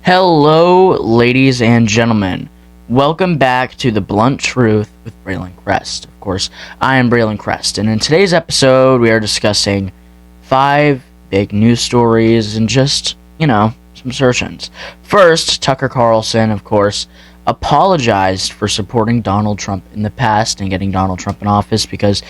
Hello, ladies and gentlemen. Welcome back to The Blunt Truth with Braylon Crest. Of course, I am Braylon Crest, and in today's episode, we are discussing 5 big news stories and just, some assertions. First, Tucker Carlson, of course, apologized for supporting Donald Trump in the past and getting Donald Trump in office because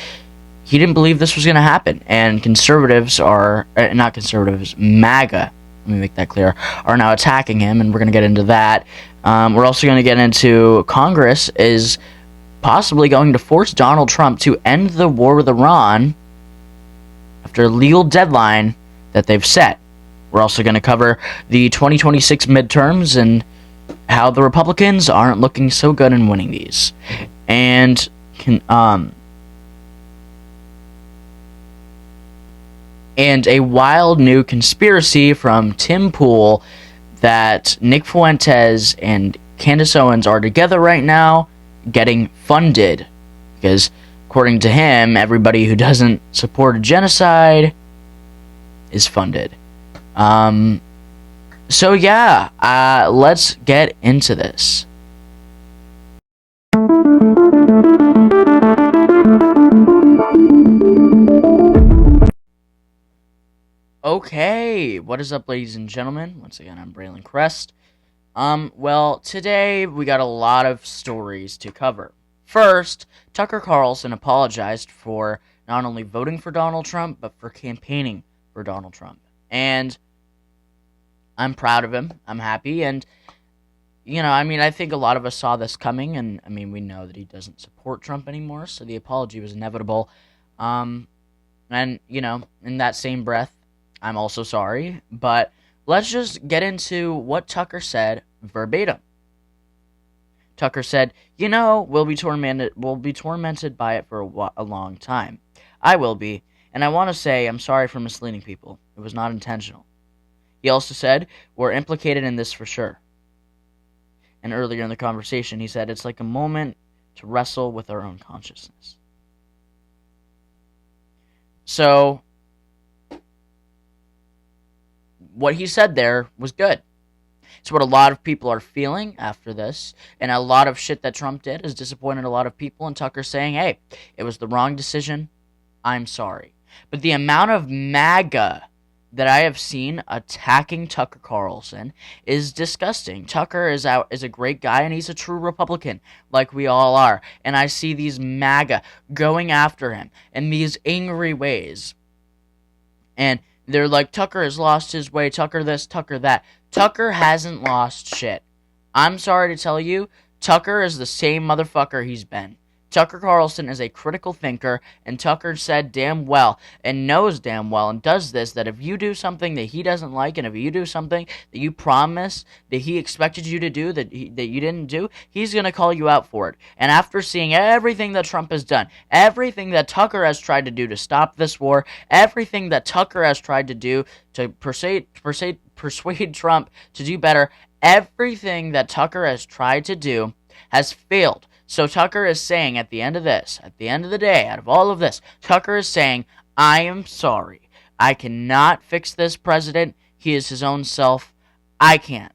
he didn't believe this was going to happen. And conservatives are, not conservatives, MAGA, let me make that clear, are now attacking him, and we're going to get into that. We're also going to get into Congress is possibly going to force Donald Trump to end the war with Iran after a legal deadline that they've set. We're also going to cover the 2026 midterms and how the Republicans aren't looking so good in winning these. And a wild new conspiracy from Tim Pool that Nick Fuentes and Candace Owens are together right now getting funded because, according to him, everybody who doesn't support a genocide is funded. Let's get into this. Okay, what is up, ladies and gentlemen? Once again, I'm Braylon Crest. Today we got a lot of stories to cover. First, Tucker Carlson apologized for not only voting for Donald Trump, but for campaigning for Donald Trump. And I'm proud of him. I'm happy. And, I think a lot of us saw this coming. And, we know that he doesn't support Trump anymore, so the apology was inevitable. In that same breath, I'm also sorry, but let's just get into what Tucker said verbatim. Tucker said, we'll be tormented by it for a long time. I will be, and I want to say I'm sorry for misleading people. It was not intentional. He also said, we're implicated in this for sure. And earlier in the conversation, he said, it's like a moment to wrestle with our own consciousness. So what he said there was good. It's what a lot of people are feeling after this, and a lot of shit that Trump did has disappointed a lot of people, and Tucker's saying, hey, it was the wrong decision, I'm sorry. But the amount of MAGA that I have seen attacking Tucker Carlson is disgusting. Tucker is a great guy, and he's a true Republican, like we all are, and I see these MAGA going after him in these angry ways, and they're like, Tucker has lost his way, Tucker this, Tucker that. Tucker hasn't lost shit. I'm sorry to tell you, Tucker is the same motherfucker he's been. Tucker Carlson is a critical thinker, and Tucker said damn well, and knows damn well, and does this, that if you do something that he doesn't like, and if you do something that you promised that he expected you to do, that you didn't do, he's going to call you out for it. And after seeing everything that Trump has done, everything that Tucker has tried to do to stop this war, everything that Tucker has tried to do to persuade Trump to do better, everything that Tucker has tried to do has failed. So Tucker is saying at the end of the day, out of all of this, Tucker is saying, I am sorry. I cannot fix this president. He is his own self. I can't.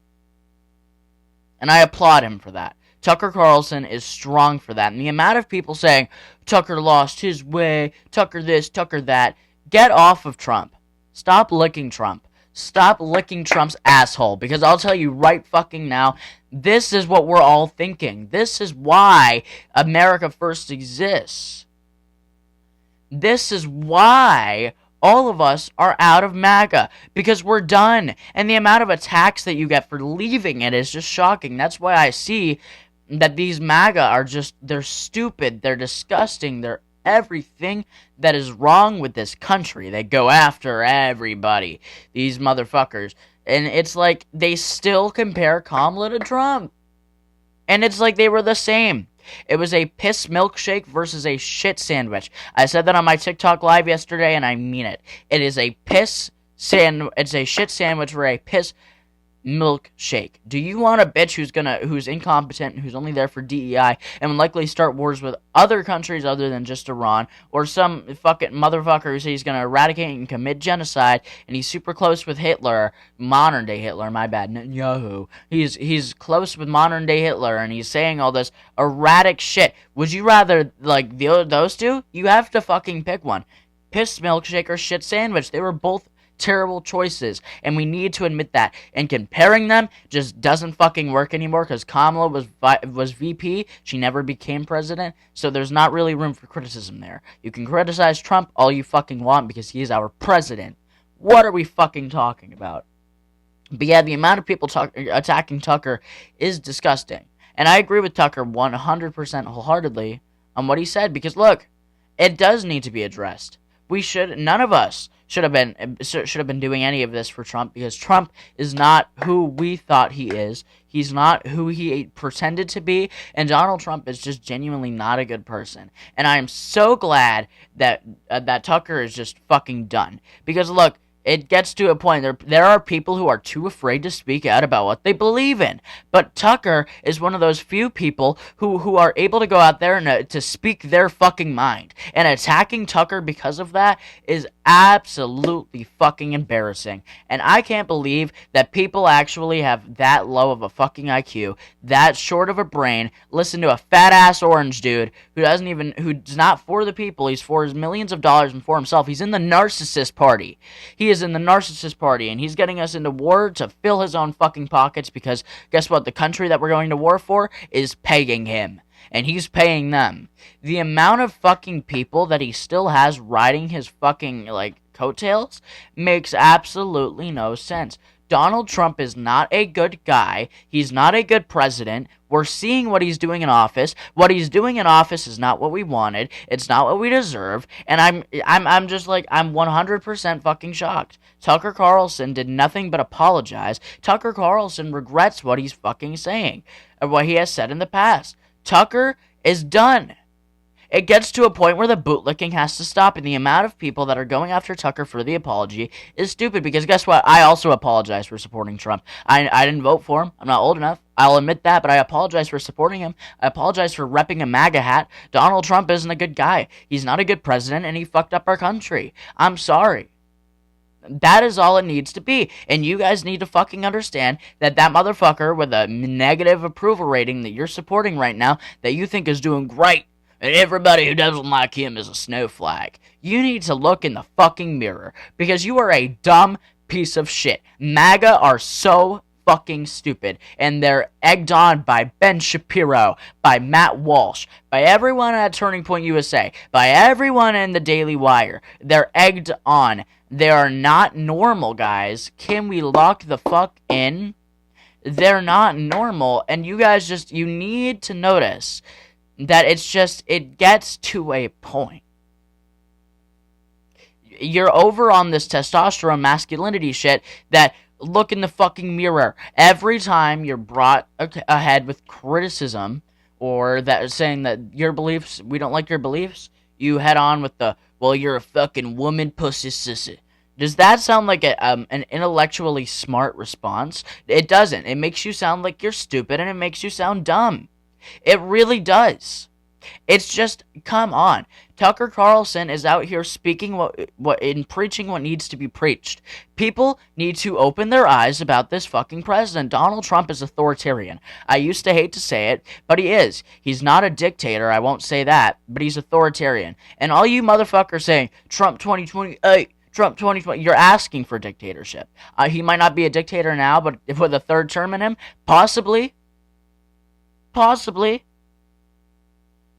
And I applaud him for that. Tucker Carlson is strong for that. And the amount of people saying, Tucker lost his way, Tucker this, Tucker that, get off of Trump. Stop licking Trump. Stop licking Trump's asshole, because I'll tell you right fucking now, this is what we're all thinking. This is why America First exists. This is why all of us are out of MAGA, because we're done. And the amount of attacks that you get for leaving it is just shocking. That's why I see that these MAGA are just, they're stupid, they're disgusting, they're everything that is wrong with this country. They go after everybody, these motherfuckers, and it's like they still compare Kamala to Trump, and it's like they were the same. It was a piss milkshake versus a shit sandwich. I said that on my TikTok live yesterday, and I mean it. It is a it's a shit sandwich where a piss milkshake. Do you want a bitch who's incompetent, who's only there for DEI, and would likely start wars with other countries other than just Iran, or some fucking motherfucker who says he's gonna eradicate and commit genocide, and he's super close with Hitler, modern day Hitler, my bad, Netanyahu. He's close with modern day Hitler, and he's saying all this erratic shit. Would you rather like those two? You have to fucking pick one. Piss milkshake or shit sandwich. They were both terrible choices, and we need to admit that. And comparing them just doesn't fucking work anymore because Kamala was VP. She never became president, so there's not really room for criticism there. You can criticize Trump all you fucking want because he is our president. What are we fucking talking about? But yeah, the amount of people attacking Tucker is disgusting. And I agree with Tucker 100% wholeheartedly on what he said because look, it does need to be addressed. None of us should have been doing any of this for Trump because Trump is not who we thought he is. He's not who he pretended to be, and Donald Trump is just genuinely not a good person. And I am so glad that that Tucker is just fucking done because look, it gets to a point there are people who are too afraid to speak out about what they believe in. But Tucker is one of those few people who are able to go out there and to speak their fucking mind. And attacking Tucker because of that is absolutely fucking embarrassing. And I can't believe that people actually have that low of a fucking IQ, that short of a brain, listen to a fat ass orange dude who's not for the people, he's for his millions of dollars and for himself. He's in the narcissist party. He is in the narcissist party, and he's getting us into war to fill his own fucking pockets because guess what? The country that we're going to war for is paying him, and he's paying them. The amount of fucking people that he still has riding his fucking, like, coattails makes absolutely no sense. Donald Trump is not a good guy. He's not a good president. We're seeing what he's doing in office. What he's doing in office is not what we wanted. It's not what we deserve. And I'm just like, I'm 100% fucking shocked. Tucker Carlson did nothing but apologize. Tucker Carlson regrets what he's fucking saying, or what he has said in the past. Tucker is done. It gets to a point where the bootlicking has to stop, and the amount of people that are going after Tucker for the apology is stupid, because guess what? I also apologize for supporting Trump. I didn't vote for him. I'm not old enough. I'll admit that, but I apologize for supporting him. I apologize for repping a MAGA hat. Donald Trump isn't a good guy. He's not a good president, and he fucked up our country. I'm sorry. That is all it needs to be. And you guys need to fucking understand that that motherfucker with a negative approval rating that you're supporting right now, that you think is doing great, and everybody who doesn't like him is a snowflake. You need to look in the fucking mirror, because you are a dumb piece of shit. MAGA are so fucking stupid, and they're egged on by Ben Shapiro, by Matt Walsh, by everyone at Turning Point USA, by everyone in the Daily Wire. They're egged on. They are not normal, guys. Can we lock the fuck in? They're not normal, and you guys you need to notice that it gets to a point. You're over on this testosterone masculinity shit that look in the fucking mirror. Every time you're brought ahead with criticism or that saying that your beliefs, we don't like your beliefs, you head on with the, well, you're a fucking woman pussy sissy. Does that sound like an intellectually smart response? It doesn't. It makes you sound like you're stupid, and it makes you sound dumb. It really does. It's just, come on. Tucker Carlson is out here speaking preaching what needs to be preached. People need to open their eyes about this fucking president. Donald Trump is authoritarian. I used to hate to say it, but he is. He's not a dictator, I won't say that, but he's authoritarian. And all you motherfuckers saying, Trump 2028, Trump 2020, you're asking for dictatorship. He might not be a dictator now, but with a third term in him, possibly.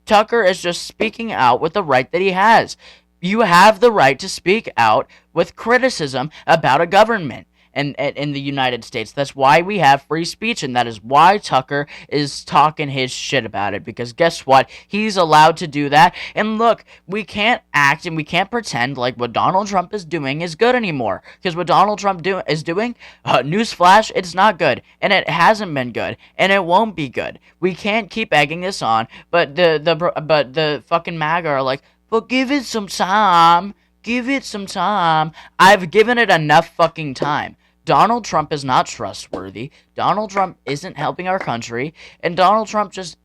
Tucker is just speaking out with the right that he has. You have the right to speak out with criticism about a government in the United States. That's why we have free speech, and that is why Tucker is talking his shit about it, because guess what? He's allowed to do that. And look, we can't act and we can't pretend like what Donald Trump is doing is good anymore, because what Donald Trump is doing, newsflash, it's not good, and it hasn't been good, and it won't be good. We can't keep egging this on, but the fucking MAGA are like, but give it some time. Give it some time. I've given it enough fucking time. Donald Trump is not trustworthy. Donald Trump isn't helping our country. And Donald Trump just,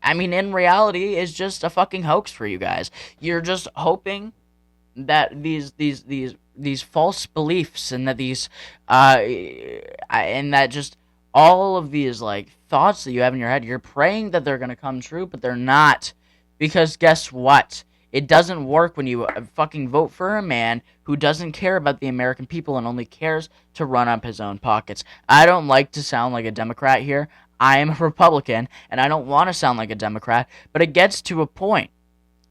I mean, in reality, is just a fucking hoax for you guys. You're just hoping that these false beliefs and that and that just all of these like thoughts that you have in your head, you're praying that they're gonna come true, but they're not, because guess what? It doesn't work when you fucking vote for a man who doesn't care about the American people and only cares to run up his own pockets. I don't like to sound like a Democrat here. I am a Republican, and I don't want to sound like a Democrat, but it gets to a point.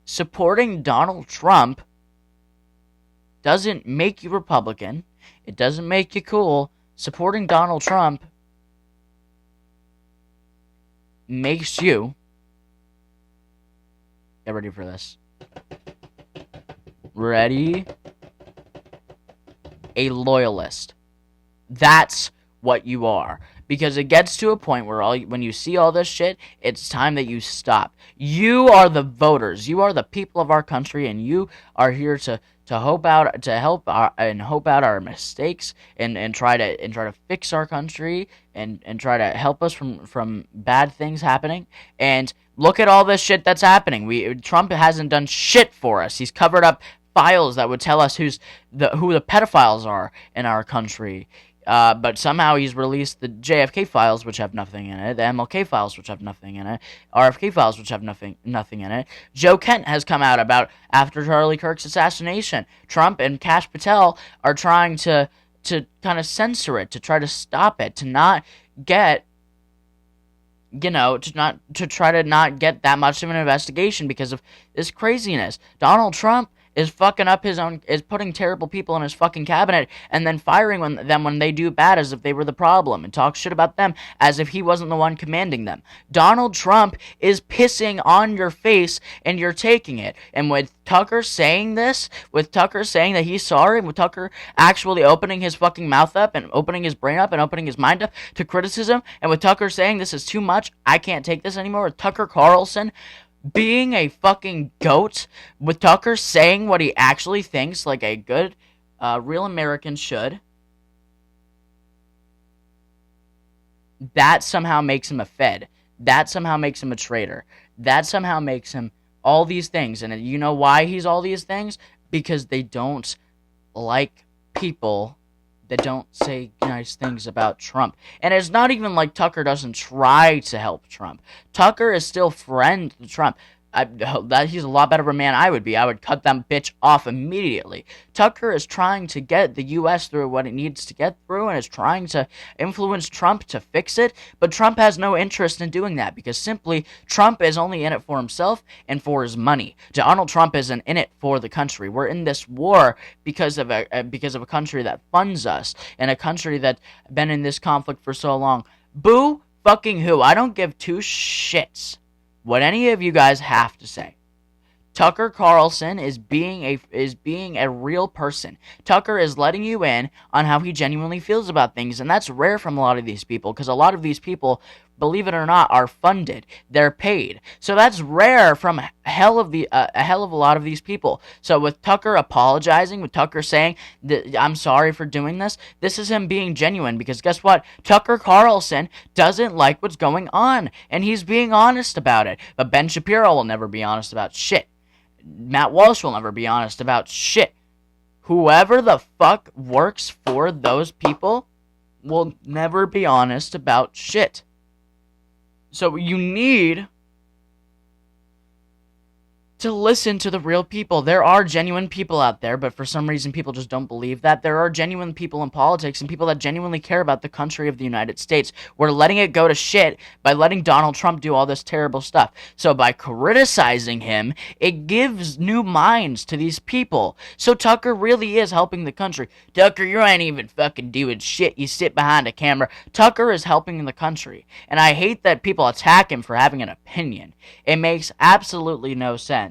Supporting Donald Trump doesn't make you Republican. It doesn't make you cool. Supporting Donald Trump makes you, get ready for this, ready, a loyalist. That's what you are. Because it gets to a point where when you see all this shit, it's time that you stop. You are the voters. You are the people of our country, and you are here to help out our mistakes and try to fix our country and try to help us from bad things happening. And look at all this shit that's happening. Trump hasn't done shit for us. He's covered up files that would tell us who the pedophiles are in our country. But somehow he's released the JFK files, which have nothing in it, the MLK files, which have nothing in it, RFK files, which have nothing in it. Joe Kent has come out about after Charlie Kirk's assassination. Trump and Kash Patel are trying to kind of censor it, to try to stop it, to not get, to try to not get that much of an investigation because of this craziness. Donald Trump is fucking up is putting terrible people in his fucking cabinet and then firing them when they do bad as if they were the problem, and talk shit about them as if he wasn't the one commanding them. Donald Trump is pissing on your face and you're taking it. And with Tucker saying this, with Tucker saying that he's sorry, and with Tucker actually opening his fucking mouth up and opening his brain up and opening his mind up to criticism, and with Tucker saying this is too much, I can't take this anymore, with Tucker Carlson being a fucking goat, with Tucker saying what he actually thinks like a good real American should, that somehow makes him a Fed. That somehow makes him a traitor. That somehow makes him all these things. And you know why he's all these things? Because they don't like people that don't say nice things about Trump. And it's not even like Tucker doesn't try to help Trump. Tucker is still friend to Trump. He's a lot better of a man I would be. I would cut that bitch off immediately. Tucker is trying to get the U.S. through what it needs to get through and is trying to influence Trump to fix it, but Trump has no interest in doing that because simply Trump is only in it for himself and for his money. Donald Trump isn't in it for the country. We're in this war because of a country that funds us and a country that's been in this conflict for so long. Boo fucking who? I don't give two shits what any of you guys have to say. Tucker Carlson is being a real person. Tucker is letting you in on how he genuinely feels about things, and that's rare from a lot of these people, because a lot of these people, believe it or not, are funded. They're paid. So that's rare from a hell of a lot of these people. So with Tucker apologizing, with Tucker saying that I'm sorry for doing this is him being genuine, because guess what? Tucker Carlson doesn't like what's going on, and he's being honest about it. But Ben Shapiro will never be honest about shit. Matt Walsh will never be honest about shit. Whoever the fuck works for those people will never be honest about shit. So you need to listen to the real people. There are genuine people out there, but for some reason people just don't believe that. There are genuine people in politics and people that genuinely care about the country of the United States. We're letting it go to shit by letting Donald Trump do all this terrible stuff. So by criticizing him, it gives new minds to these people. So Tucker really is helping the country. Tucker, you ain't even fucking doing shit. You sit behind a camera. Tucker is helping the country. And I hate that people attack him for having an opinion. It makes absolutely no sense.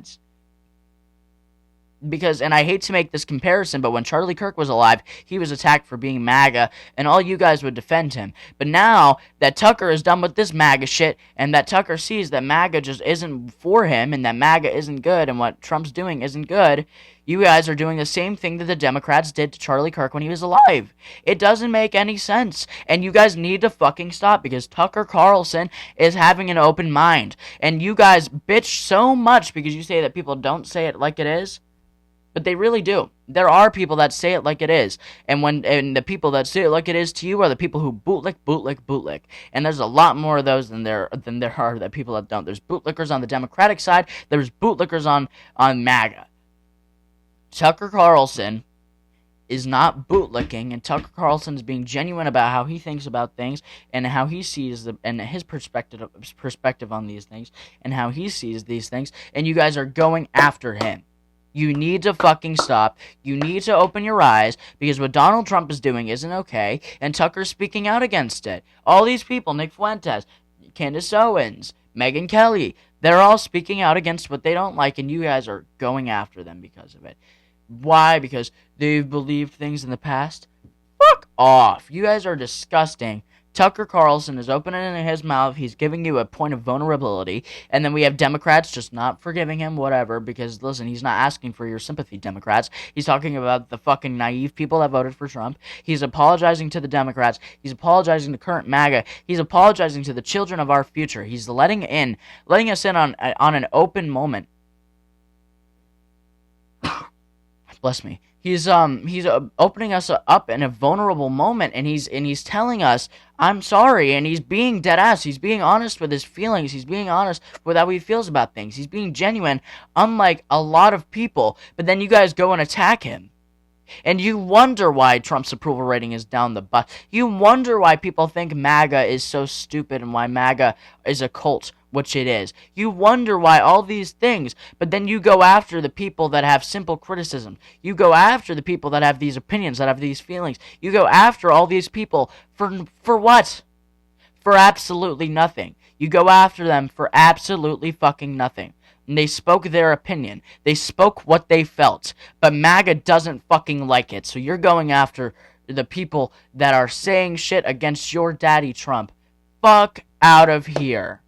Because, and I hate to make this comparison, but when Charlie Kirk was alive, he was attacked for being MAGA, and all you guys would defend him. But now that Tucker is done with this MAGA shit, and that Tucker sees that MAGA just isn't for him, and that MAGA isn't good, and what Trump's doing isn't good, you guys are doing the same thing that the Democrats did to Charlie Kirk when he was alive. It doesn't make any sense, and you guys need to fucking stop, because Tucker Carlson is having an open mind, and you guys bitch so much because you say that people don't say it like it is. But they really do. There are people that say it like it is. And the people that say it like it is to you are the people who bootlick. And there's a lot more of those than there are the people that don't. There's bootlickers on the Democratic side. There's bootlickers on MAGA. Tucker Carlson is not bootlicking, and Tucker Carlson is being genuine about how he thinks about things and how he sees and his perspective on these things and how he sees these things. And you guys are going after him. You need to fucking stop. You need to open your eyes, because what Donald Trump is doing isn't okay, and Tucker's speaking out against it. All these people, Nick Fuentes, Candace Owens, Megyn Kelly, they're all speaking out against what they don't like, and you guys are going after them because of it. Why? Because they've believed things in the past? Fuck off. You guys are disgusting. Tucker Carlson is opening his mouth. He's giving you a point of vulnerability. And then we have Democrats just not forgiving him, whatever, because, listen, he's not asking for your sympathy, Democrats. He's talking about the fucking naive people that voted for Trump. He's apologizing to the Democrats. He's apologizing to current MAGA. He's apologizing to the children of our future. He's letting us in on an open moment. Bless me. He's opening us up in a vulnerable moment, and he's telling us, I'm sorry, and he's being dead ass. He's being honest with his feelings. He's being honest with how he feels about things. He's being genuine, unlike a lot of people. But then you guys go and attack him. And you wonder why Trump's approval rating is down the butt. You wonder why people think MAGA is so stupid and why MAGA is a cult, which it is. You wonder why all these things, but then you go after the people that have simple criticism. You go after the people that have these opinions, that have these feelings. You go after all these people for what? For absolutely nothing. You go after them for absolutely fucking nothing. And they spoke their opinion. They spoke what they felt. But MAGA doesn't fucking like it. So you're going after the people that are saying shit against your daddy Trump. Fuck out of here.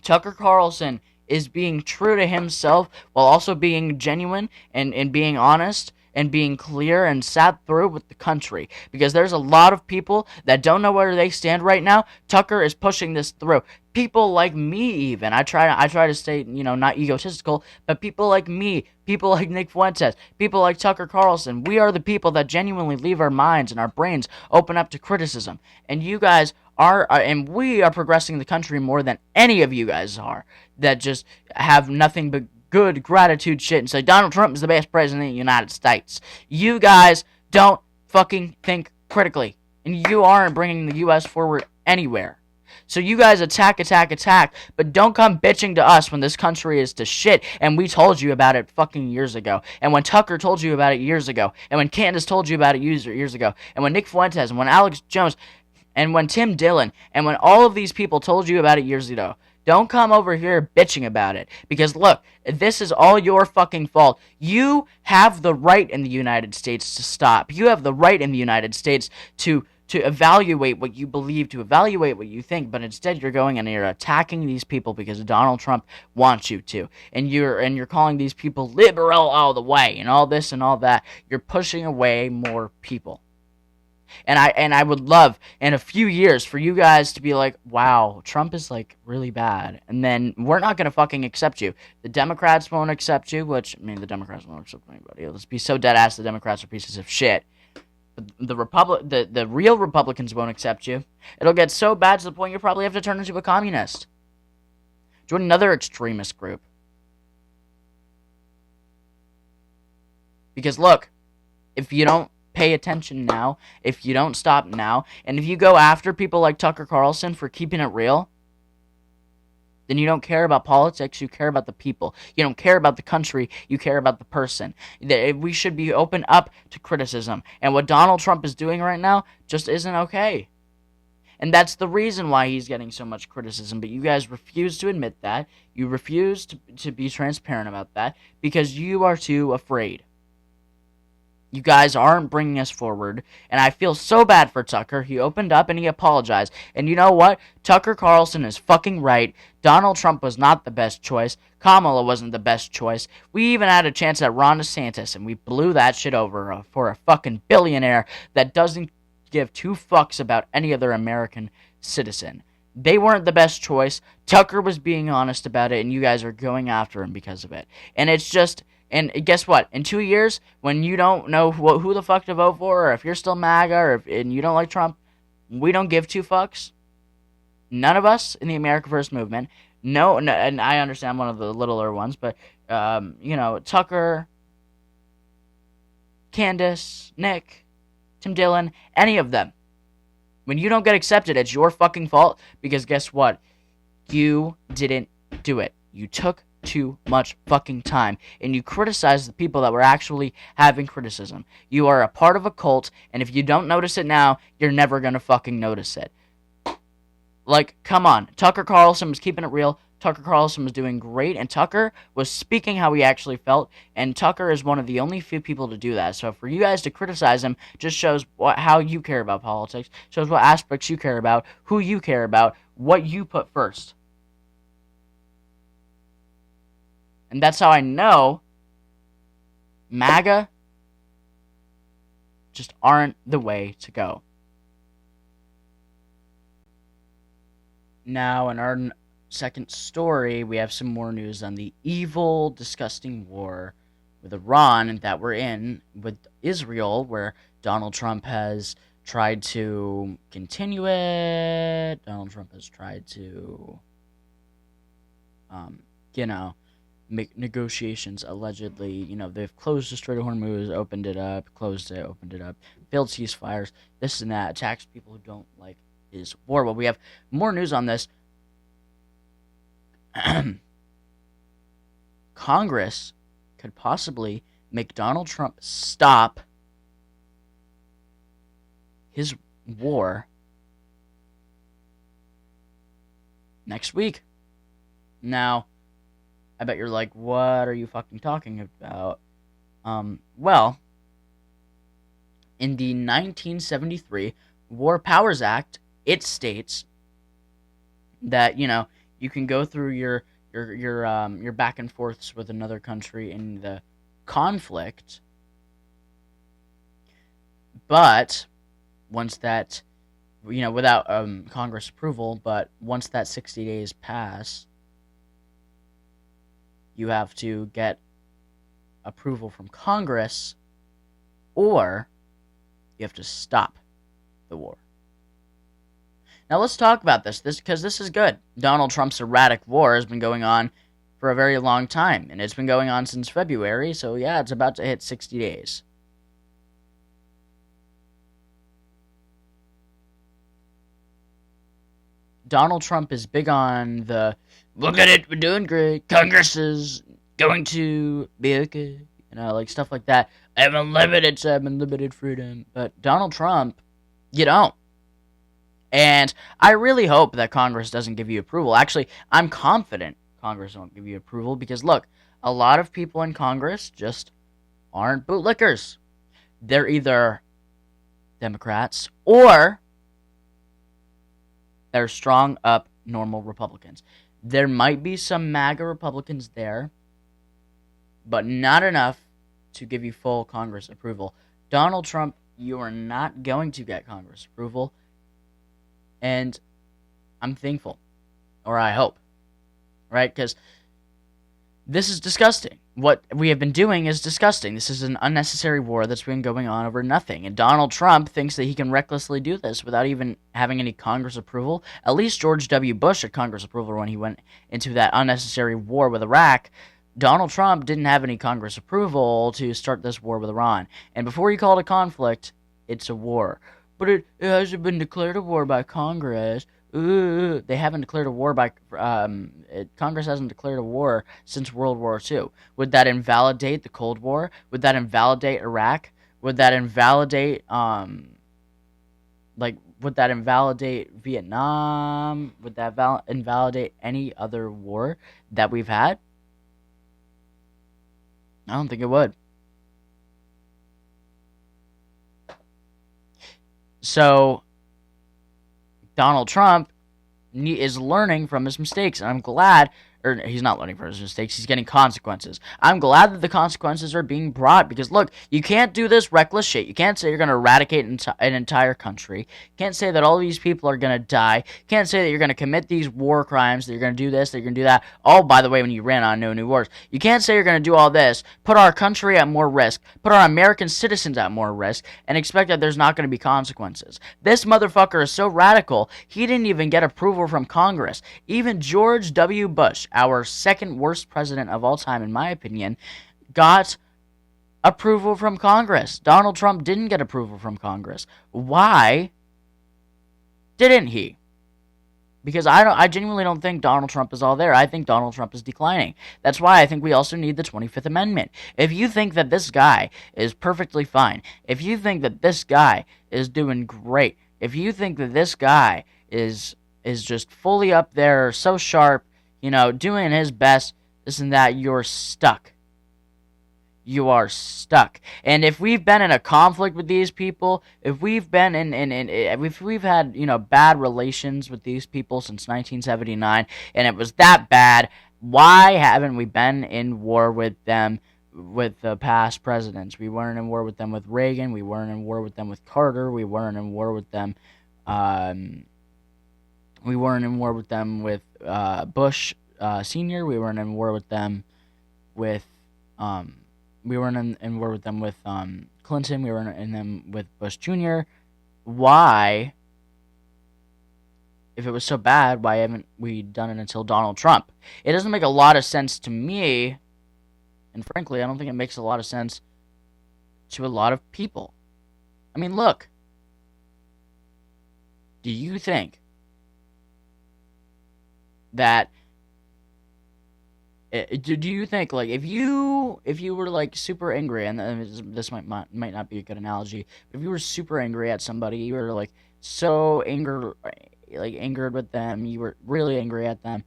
Tucker Carlson is being true to himself while also being genuine and being honest and being clear and sat through with the country. Because there's a lot of people that don't know where they stand right now. Tucker is pushing this through. People like me even. I try to stay, not egotistical, but people like me, people like Nick Fuentes, people like Tucker Carlson, we are the people that genuinely leave our minds and our brains open up to criticism. And you guys are, and we are progressing the country more than any of you guys are, that just have nothing but good gratitude shit and say Donald Trump is the best president of the United States. You guys don't fucking think critically, and you aren't bringing the U.S. forward anywhere. So you guys attack, but don't come bitching to us when this country is to shit, and we told you about it fucking years ago, and when Tucker told you about it years ago, and when Candace told you about it years ago, and when Nick Fuentes, and when Alex Jones, and when Tim Dillon, and when all of these people told you about it years ago. Don't come over here bitching about it, because look, this is all your fucking fault. You have the right in the United States to stop. You have the right in the United States to evaluate what you believe, to evaluate what you think, but instead you're going and you're attacking these people because Donald Trump wants you to, and you're calling these people liberal all the way, and all this and all that. You're pushing away more people. And I would love in a few years for you guys to be like, wow, Trump is like really bad. And then we're not going to fucking accept you. The Democrats won't accept you, which, the Democrats won't accept anybody. Let's be so dead ass the Democrats are pieces of shit. But the real Republicans won't accept you. It'll get so bad to the point you'll probably have to turn into a communist. Join another extremist group. Because look, if you don't pay attention now, if you don't stop now, and if you go after people like Tucker Carlson for keeping it real, then you don't care about politics, you care about the people. You don't care about the country, you care about the person. We should be open up to criticism. And what Donald Trump is doing right now just isn't okay. And that's the reason why he's getting so much criticism. But you guys refuse to admit that. You refuse to be transparent about that because you are too afraid. You guys aren't bringing us forward, and I feel so bad for Tucker. He opened up and he apologized. And you know what? Tucker Carlson is fucking right. Donald Trump was not the best choice. Kamala wasn't the best choice. We even had a chance at Ron DeSantis, and we blew that shit over for a fucking billionaire that doesn't give two fucks about any other American citizen. They weren't the best choice. Tucker was being honest about it, and you guys are going after him because of it. And it's just... And guess what? In 2 years, when you don't know who the fuck to vote for, or if you're still MAGA, and you don't like Trump, we don't give two fucks. None of us in the America First movement. No, and I understand one of the littler ones, but, Tucker, Candace, Nick, Tim Dillon, any of them. When you don't get accepted, it's your fucking fault, because guess what? You didn't do it. You took too much fucking time, and you criticize the people that were actually having criticism. You are a part of a cult, and if you don't notice it now, you're never gonna fucking notice it. Like, come on. Tucker Carlson was keeping it real. Tucker Carlson was doing great, and Tucker was speaking how he actually felt, and Tucker is one of the only few people to do that. So for you guys to criticize him just shows how you care about politics, shows what aspects you care about, who you care about, what you put first. And that's how I know MAGA just aren't the way to go. Now, in our second story, we have some more news on the evil, disgusting war with Iran that we're in with Israel, where Donald Trump has tried to continue it. Donald Trump has tried to, make negotiations, allegedly. They've closed the Strait of Hormuz, opened it up, closed it, opened it up, failed ceasefires, this and that, attacks people who don't like his war. Well, we have more news on this. Congress could possibly make Donald Trump stop his war next week. Now, I bet you're like, what are you fucking talking about? Well, in the 1973 War Powers Act, it states that, you can go through your back and forths with another country in the conflict, but once that, without Congress approval, but once that 60 days pass, you have to get approval from Congress, or you have to stop the war. Now let's talk about this because this is good. Donald Trump's erratic war has been going on for a very long time, and it's been going on since February, so yeah, it's about to hit 60 days. Donald Trump is big on the, look at it, we're doing great, Congress is going to be okay, like stuff like that. I have unlimited freedom. But Donald Trump, you don't. And I really hope that Congress doesn't give you approval. Actually, I'm confident Congress won't give you approval because, look, a lot of people in Congress just aren't bootlickers. They're either Democrats or they're strong up normal Republicans. There might be some MAGA Republicans there, but not enough to give you full Congress approval. Donald Trump, you are not going to get Congress approval, and I'm thankful, or I hope, right? Because this is disgusting. What we have been doing is disgusting. This is an unnecessary war that's been going on over nothing. And Donald Trump thinks that he can recklessly do this without even having any Congress approval. At least George W. Bush had Congress approval when he went into that unnecessary war with Iraq. Donald Trump didn't have any Congress approval to start this war with Iran. And before you call it a conflict, it's a war. But it hasn't been declared a war by Congress. They haven't declared a war by Congress hasn't declared a war since World War II. Would that invalidate the Cold War? Would that invalidate Iraq? Would that invalidate Would that invalidate Vietnam? Would that invalidate any other war that we've had? I don't think it would. So Donald Trump is learning from his mistakes, and I'm glad. Or he's not learning from his mistakes. He's getting consequences. I'm glad that the consequences are being brought because, look, you can't do this reckless shit. You can't say you're going to eradicate an entire country. You can't say that all these people are going to die. You can't say that you're going to commit these war crimes, that you're going to do this, that you're going to do that. Oh, by the way, when you ran on no new wars. You can't say you're going to do all this, put our country at more risk, put our American citizens at more risk, and expect that there's not going to be consequences. This motherfucker is so radical, he didn't even get approval from Congress. Even George W. Bush, our second worst president of all time, in my opinion, got approval from Congress. Donald Trump didn't get approval from Congress. Why didn't he? Because I genuinely don't think Donald Trump is all there. I think Donald Trump is declining. That's why I think we also need the 25th Amendment. If you think that this guy is perfectly fine, if you think that this guy is doing great, if you think that this guy is just fully up there, so sharp, doing his best, this and that, you're stuck. You are stuck. And if we've been in a conflict with these people, if we've been if we've had, bad relations with these people since 1979, and it was that bad, why haven't we been in war with them with the past presidents? We weren't in war with them with Reagan. We weren't in war with them with Carter. We weren't in war with them, Bush Sr. We weren't in war with them with we weren't in war with them with Clinton. We weren't in them with Bush Jr. Why, if it was so bad, why haven't we done it until Donald Trump? It doesn't make a lot of sense to me, and frankly, I don't think it makes a lot of sense to a lot of people. I mean, look. Do you think that do you think, like, if you were like super angry, and this might not be a good analogy, but if you were super angry at somebody, you were like so angered with them, you were really angry at them,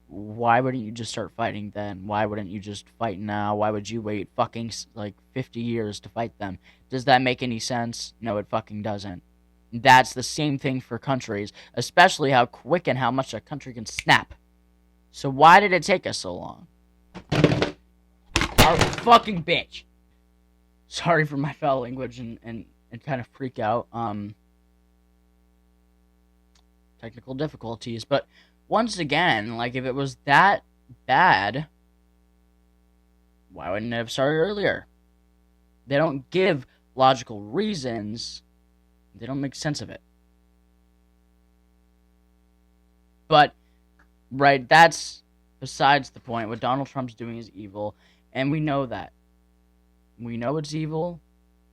why wouldn't you just start fighting then? Why wouldn't you just fight now? Why would you wait fucking like 50 years to fight them? Does that make any sense? No, it fucking doesn't. That's the same thing for countries, especially how quick and how much a country can snap. So why did it take us so long? Our fucking bitch. Sorry for my foul language and kind of freak out. Technical difficulties. But once again, like, if it was that bad, why wouldn't it have started earlier? They don't give logical reasons. They don't make sense of it. But right, that's besides the point. What Donald Trump's doing is evil, and we know that. We know it's evil,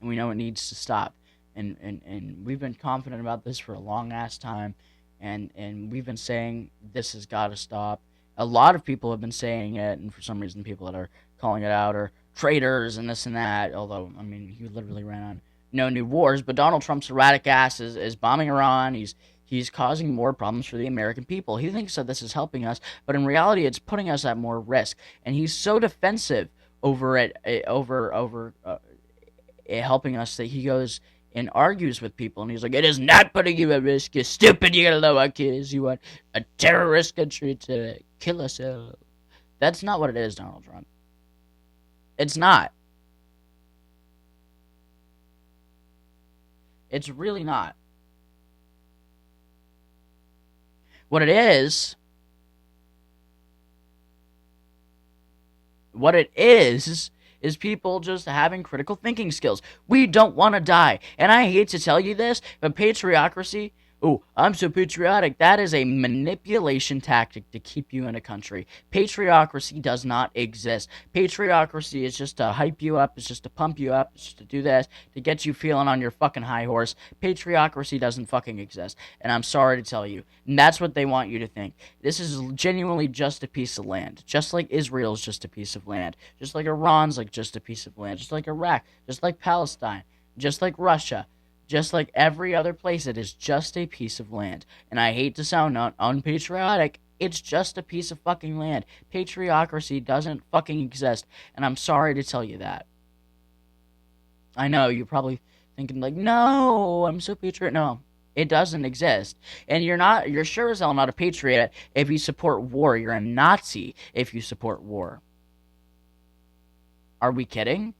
and we know it needs to stop. And we've been confident about this for a long-ass time, and we've been saying this has got to stop. A lot of people have been saying it, and for some reason people that are calling it out are traitors and this and that, although, I mean, he literally ran on no new wars, but Donald Trump's erratic ass is bombing Iran. He's causing more problems for the American people. He thinks that this is helping us, but in reality, it's putting us at more risk. And he's so defensive over it, it helping us, that he goes and argues with people, and he's like, "It is not putting you at risk. You're stupid. You gotta know what it is. You want a terrorist country to kill us all." That's not what it is, Donald Trump. It's not. It's really not. What it is people just having critical thinking skills. We don't want to die. And I hate to tell you this, but patriocracy, oh, I'm so patriotic, that is a manipulation tactic to keep you in a country. Patriocracy does not exist. Patriocracy is just to hype you up, it's just to pump you up, it's just to do this, to get you feeling on your fucking high horse. Patriocracy doesn't fucking exist. And I'm sorry to tell you. And that's what they want you to think. This is genuinely just a piece of land. Just like Israel's just a piece of land. Just like Iran's like just a piece of land. Just like Iraq. Just like Palestine. Just like Russia. Just like every other place, it is just a piece of land. And I hate to sound not unpatriotic, it's just a piece of fucking land. Patriocracy doesn't fucking exist, and I'm sorry to tell you that. I know, you're probably thinking like, no, I'm so patriot. No, it doesn't exist. And you're sure as hell not a patriot if you support war. You're a Nazi if you support war. Are we kidding?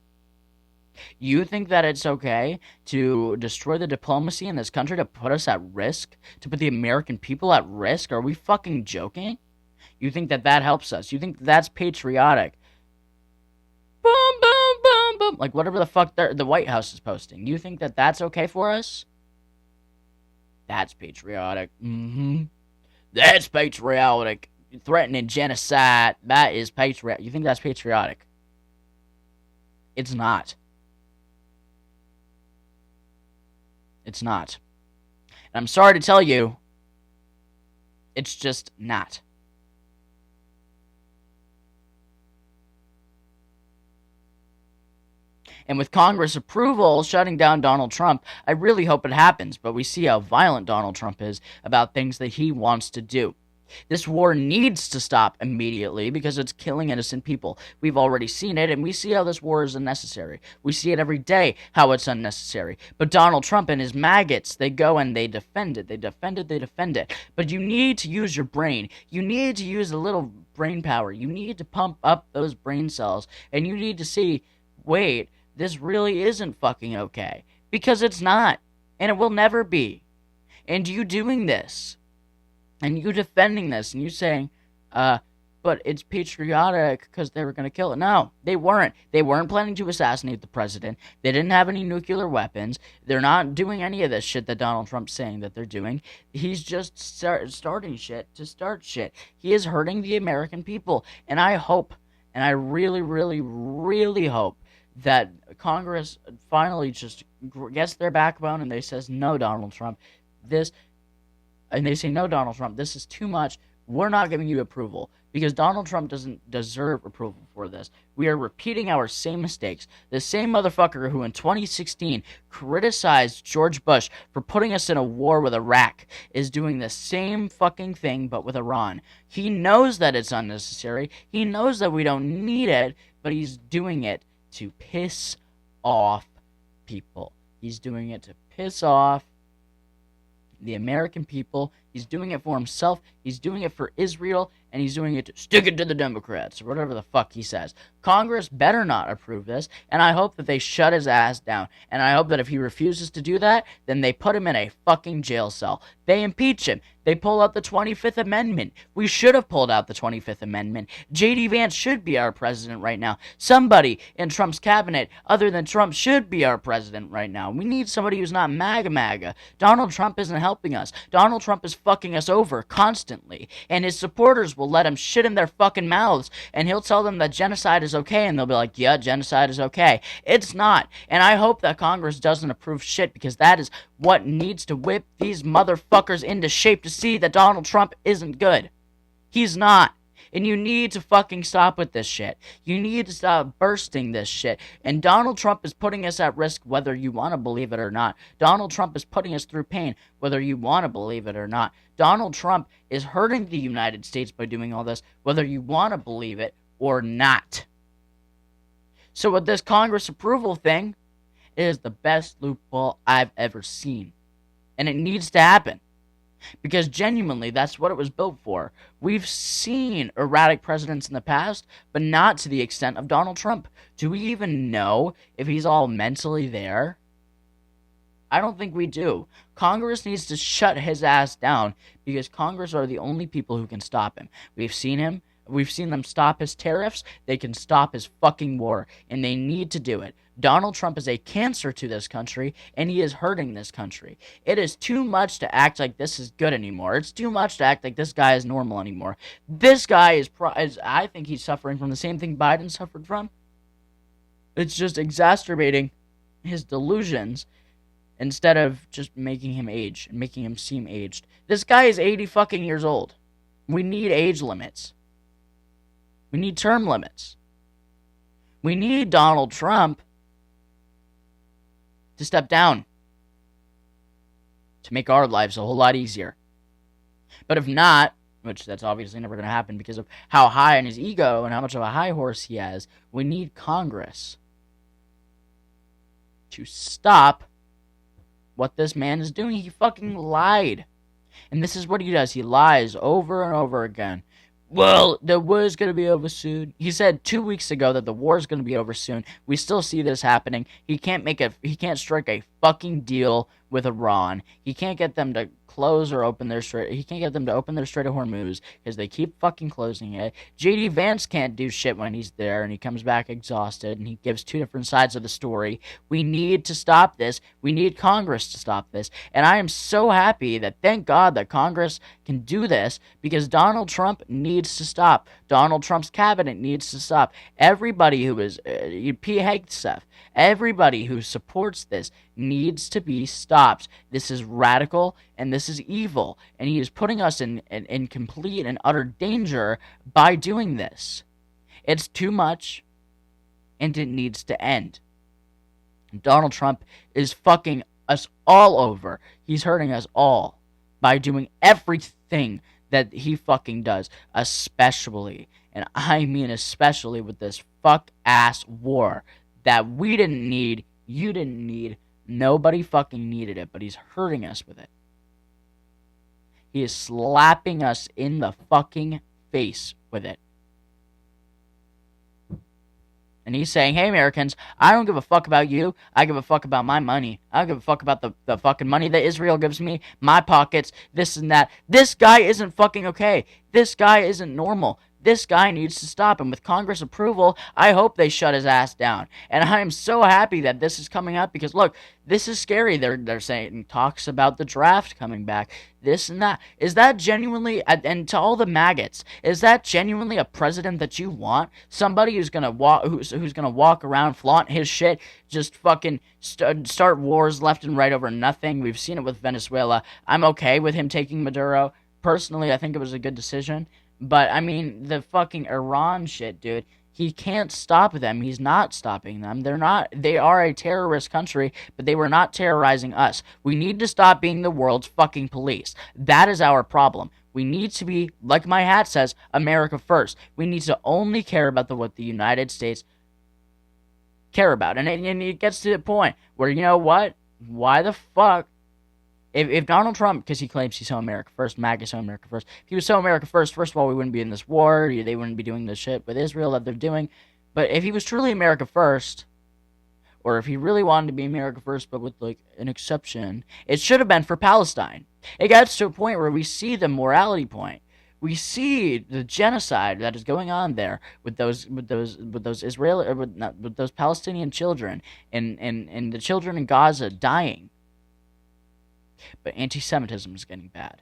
You think that it's okay to destroy the diplomacy in this country, to put us at risk, to put the American people at risk? Are we fucking joking? You think that that helps us? You think that's patriotic? Boom, boom, boom, boom. Like whatever the fuck the White House is posting. You think that that's okay for us? That's patriotic. That's patriotic. Threatening genocide. That is patriotic. You think that's patriotic? It's not. It's not. And I'm sorry to tell you, it's just not. And with Congress approval shutting down Donald Trump, I really hope it happens, but we see how violent Donald Trump is about things that he wants to do. This war needs to stop immediately because it's killing innocent people. We've already seen it, and we see how this war is unnecessary. We see it every day, how it's unnecessary. But Donald Trump and his maggots, they go and they defend it. They defend it. But you need to use your brain. You need to use a little brain power. You need to pump up those brain cells, and you need to see, wait, this really isn't fucking okay. Because it's not, and it will never be. And you doing this, and you defending this, and you saying, but it's patriotic because they were going to kill it. No, they weren't. They weren't planning to assassinate the president. They didn't have any nuclear weapons. They're not doing any of this shit that Donald Trump's saying that they're doing. He's just starting shit to start shit. He is hurting the American people. And I hope, and I really, really, really hope that Congress finally just gets their backbone and they says, no, Donald Trump, this... And they say, no, Donald Trump, this is too much. We're not giving you approval because Donald Trump doesn't deserve approval for this. We are repeating our same mistakes. The same motherfucker who in 2016 criticized George Bush for putting us in a war with Iraq is doing the same fucking thing but with Iran. He knows that it's unnecessary. He knows that we don't need it, but he's doing it to piss off people. He's doing it to piss off the American people. He's doing it for himself. He's doing it for Israel. And he's doing it to stick it to the Democrats, or whatever the fuck he says. Congress better not approve this, and I hope that they shut his ass down. And I hope that if he refuses to do that, then they put him in a fucking jail cell. They impeach him. They pull out the 25th Amendment. We should have pulled out the 25th Amendment. J.D. Vance should be our president right now. Somebody in Trump's cabinet other than Trump should be our president right now. We need somebody who's not MAGA. Donald Trump isn't helping us. Donald Trump is fucking us over constantly. And his supporters will let him shit in their fucking mouths, and he'll tell them that genocide is okay, and they'll be like, yeah, genocide is okay. It's not. And I hope that Congress doesn't approve shit, because that is what needs to whip these motherfuckers into shape to see that Donald Trump isn't good. He's not. And you need to fucking stop with this shit. You need to stop bursting this shit. And Donald Trump is putting us at risk whether you want to believe it or not. Donald Trump is putting us through pain whether you want to believe it or not. Donald Trump is hurting the United States by doing all this whether you want to believe it or not. So with this Congress approval thing, it is the best loophole I've ever seen. And it needs to happen. Because genuinely, that's what it was built for. We've seen erratic presidents in the past, but not to the extent of Donald Trump. Do we even know if he's all mentally there? I don't think we do. Congress needs to shut his ass down, because Congress are the only people who can stop him. We've seen him. We've seen them stop his tariffs. They can stop his fucking war, and they need to do it. Donald Trump is a cancer to this country, and he is hurting this country. It is too much to act like this is good anymore. It's too much to act like this guy is normal anymore. This guy is I think he's suffering from the same thing Biden suffered from. It's just exacerbating his delusions instead of just making him age and making him seem aged. This guy is 80 fucking years old. We need age limits. We need term limits. We need Donald Trump to step down. to make our lives a whole lot easier. But if not, which that's obviously never going to happen because of how high in his ego and how much of a high horse he has, we need Congress to stop what this man is doing. He fucking lied. And this is what he does. He lies over and over again. Well, the war is going to be over soon. He said 2 weeks ago that the war is going to be over soon. We still see this happening. He can't strike a fucking deal with Iran. He can't get them to close or open their Strait. He can't get them to open their Strait of Hormuz because they keep fucking closing it. JD Vance can't do shit when he's there, and he comes back exhausted, and he gives two different sides of the story. We need to stop this. We need Congress to stop this. And I am so happy that, thank God, that Congress can do this because Donald Trump needs to stop. Donald Trump's cabinet needs to stop. Everybody who is Pete Hegseth, everybody who supports this needs to be stopped. This is radical and this is evil, and he is putting us in complete and utter danger by doing this. It's too much, and it needs to end. Donald Trump is fucking us all over. He's hurting us all by doing everything that he fucking does, especially, and I mean especially, with this fuck-ass war that we didn't need, you didn't need, nobody fucking needed it, but he's hurting us with it. He is slapping us in the fucking face with it. And he's saying, hey, Americans, I don't give a fuck about you. I give a fuck about my money. I don't give a fuck about the fucking money that Israel gives me, my pockets, this and that. This guy isn't fucking okay. This guy isn't normal. This guy needs to stop, and with Congress approval, I hope they shut his ass down. And I am so happy that this is coming up because, look, this is scary. They're saying talks about the draft coming back, this and that. Is that genuinely, and to all the maggots, is that genuinely a president that you want? Somebody who's gonna walk around, flaunt his shit, just fucking start wars left and right over nothing? We've seen it with Venezuela. I'm okay with him taking Maduro. Personally, I think it was a good decision. But, I mean, the fucking Iran shit, dude, he can't stop them. He's not stopping them. They are a terrorist country, but they were not terrorizing us. We need to stop being the world's fucking police. That is our problem. We need to be, like my hat says, America first. We need to only care about what the United States care about. And it gets to the point where, you know what? Why the fuck? If Donald Trump, because he claims he's so America first, MAGA so America first, if he was so America first of all, we wouldn't be in this war, they wouldn't be doing the shit with Israel that they're doing. But if he was truly America first, or if he really wanted to be America first, but with, like, an exception, it should have been for Palestine. It gets to a point where we see the morality point. We see the genocide that is going on there with those Israeli, with those Palestinian children, and the children in Gaza dying. But anti-Semitism is getting bad.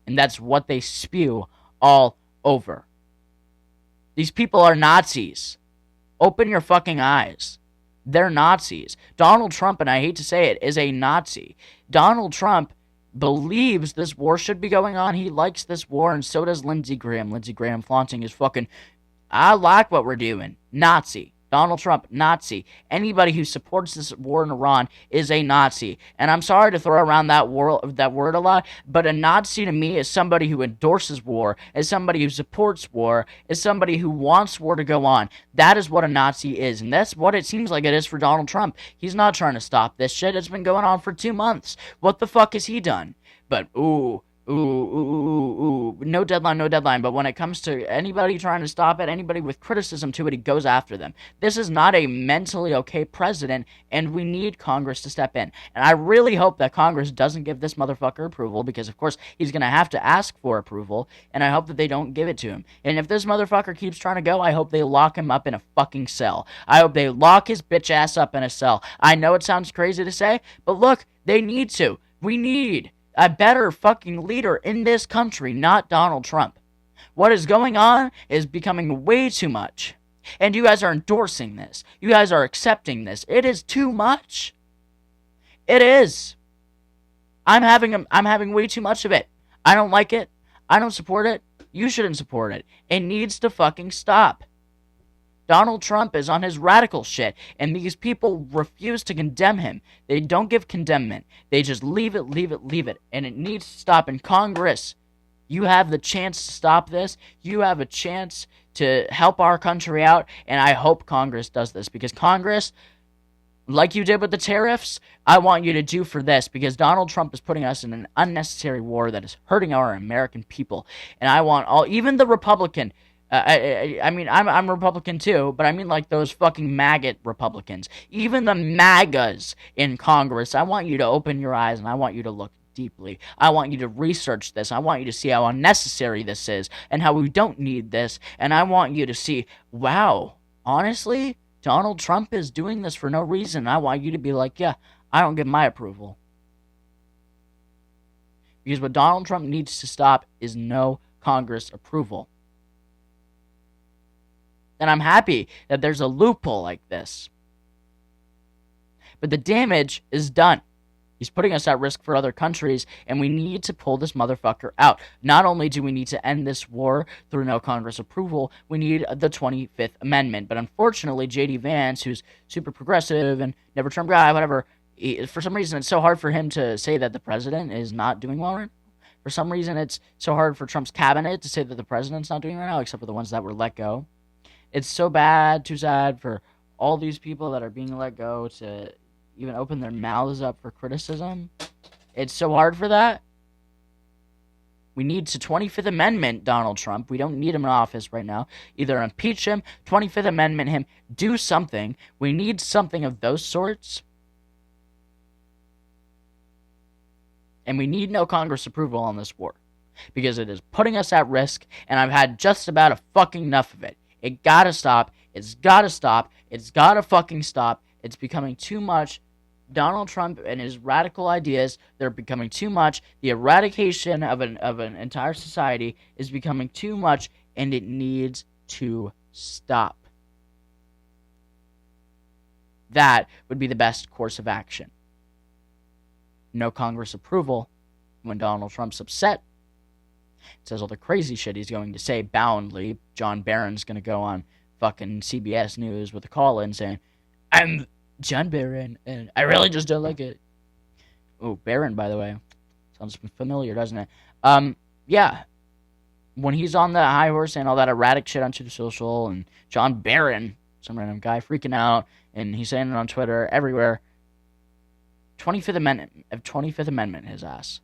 And that's what they spew all over. These people are Nazis. Open your fucking eyes. They're Nazis. Donald Trump, and I hate to say it, is a Nazi. Donald Trump believes this war should be going on. He likes this war, and so does Lindsey Graham. Lindsey Graham flaunting his fucking, I like what we're doing. Nazi. Donald Trump, Nazi. Anybody who supports this war in Iran is a Nazi. And I'm sorry to throw around that word a lot, but a Nazi to me is somebody who endorses war, is somebody who supports war, is somebody who wants war to go on. That is what a Nazi is, and that's what it seems like it is for Donald Trump. He's not trying to stop this shit. It's been going on for 2 months. What the fuck has he done? But, no deadline. But when it comes to anybody trying to stop it, anybody with criticism to it, he goes after them. This is not a mentally okay president, and we need Congress to step in. And I really hope that Congress doesn't give this motherfucker approval, because of course he's going to have to ask for approval, and I hope that they don't give it to him. And if this motherfucker keeps trying to go, I hope they lock him up in a fucking cell. I hope they lock his bitch ass up in a cell. I know it sounds crazy to say, but look, they need to. We need a better fucking leader in this country, not Donald Trump. What is going on is becoming way too much. And you guys are endorsing this. You guys are accepting this. It is too much. It is. I'm having way too much of it. I don't like it. I don't support it. You shouldn't support it. It needs to fucking stop. Donald Trump is on his radical shit, and these people refuse to condemn him. They don't give condemnment. They just leave it, and it needs to stop in Congress. You have the chance to stop this. You have a chance to help our country out, and I hope Congress does this, because Congress, like you did with the tariffs, I want you to do for this, because Donald Trump is putting us in an unnecessary war that is hurting our American people, and I want even the Republican. I mean, I'm Republican too, but I mean like those fucking MAGA Republicans. Even the MAGAs in Congress, I want you to open your eyes and I want you to look deeply. I want you to research this. I want you to see how unnecessary this is and how we don't need this. And I want you to see, wow, honestly, Donald Trump is doing this for no reason. I want you to be like, yeah, I don't give my approval. Because what Donald Trump needs to stop is no Congress approval. And I'm happy that there's a loophole like this. But the damage is done. He's putting us at risk for other countries, and we need to pull this motherfucker out. Not only do we need to end this war through no Congress approval, we need the 25th Amendment. But unfortunately, J.D. Vance, who's super progressive and never Trump guy, whatever, for some reason it's so hard for him to say that the president is not doing well right now. For some reason it's so hard for Trump's cabinet to say that the president's not doing right now, except for the ones that were let go. It's so bad, too sad for all these people that are being let go to even open their mouths up for criticism. It's so hard for that. We need to 25th Amendment Donald Trump. We don't need him in office right now. Either impeach him, 25th Amendment him, do something. We need something of those sorts. And we need no Congress approval on this war, because it is putting us at risk, and I've had just about a fucking enough of it. It gotta stop. It's gotta stop. It's gotta fucking stop. It's becoming too much. Donald Trump and his radical ideas, they're becoming too much. The eradication of an entire society is becoming too much, and it needs to stop. That would be the best course of action. No Congress approval when Donald Trump's upset. Says all the crazy shit he's going to say boundly. John Barron's going to go on fucking CBS News with a call-in saying, I'm John Barron, and I really just don't like it. Oh, Barron, by the way. Sounds familiar, doesn't it? Yeah. When he's on the high horse saying all that erratic shit on Twitter Social, and John Barron, some random guy freaking out, and he's saying it on Twitter, everywhere, 25th Amendment his ass.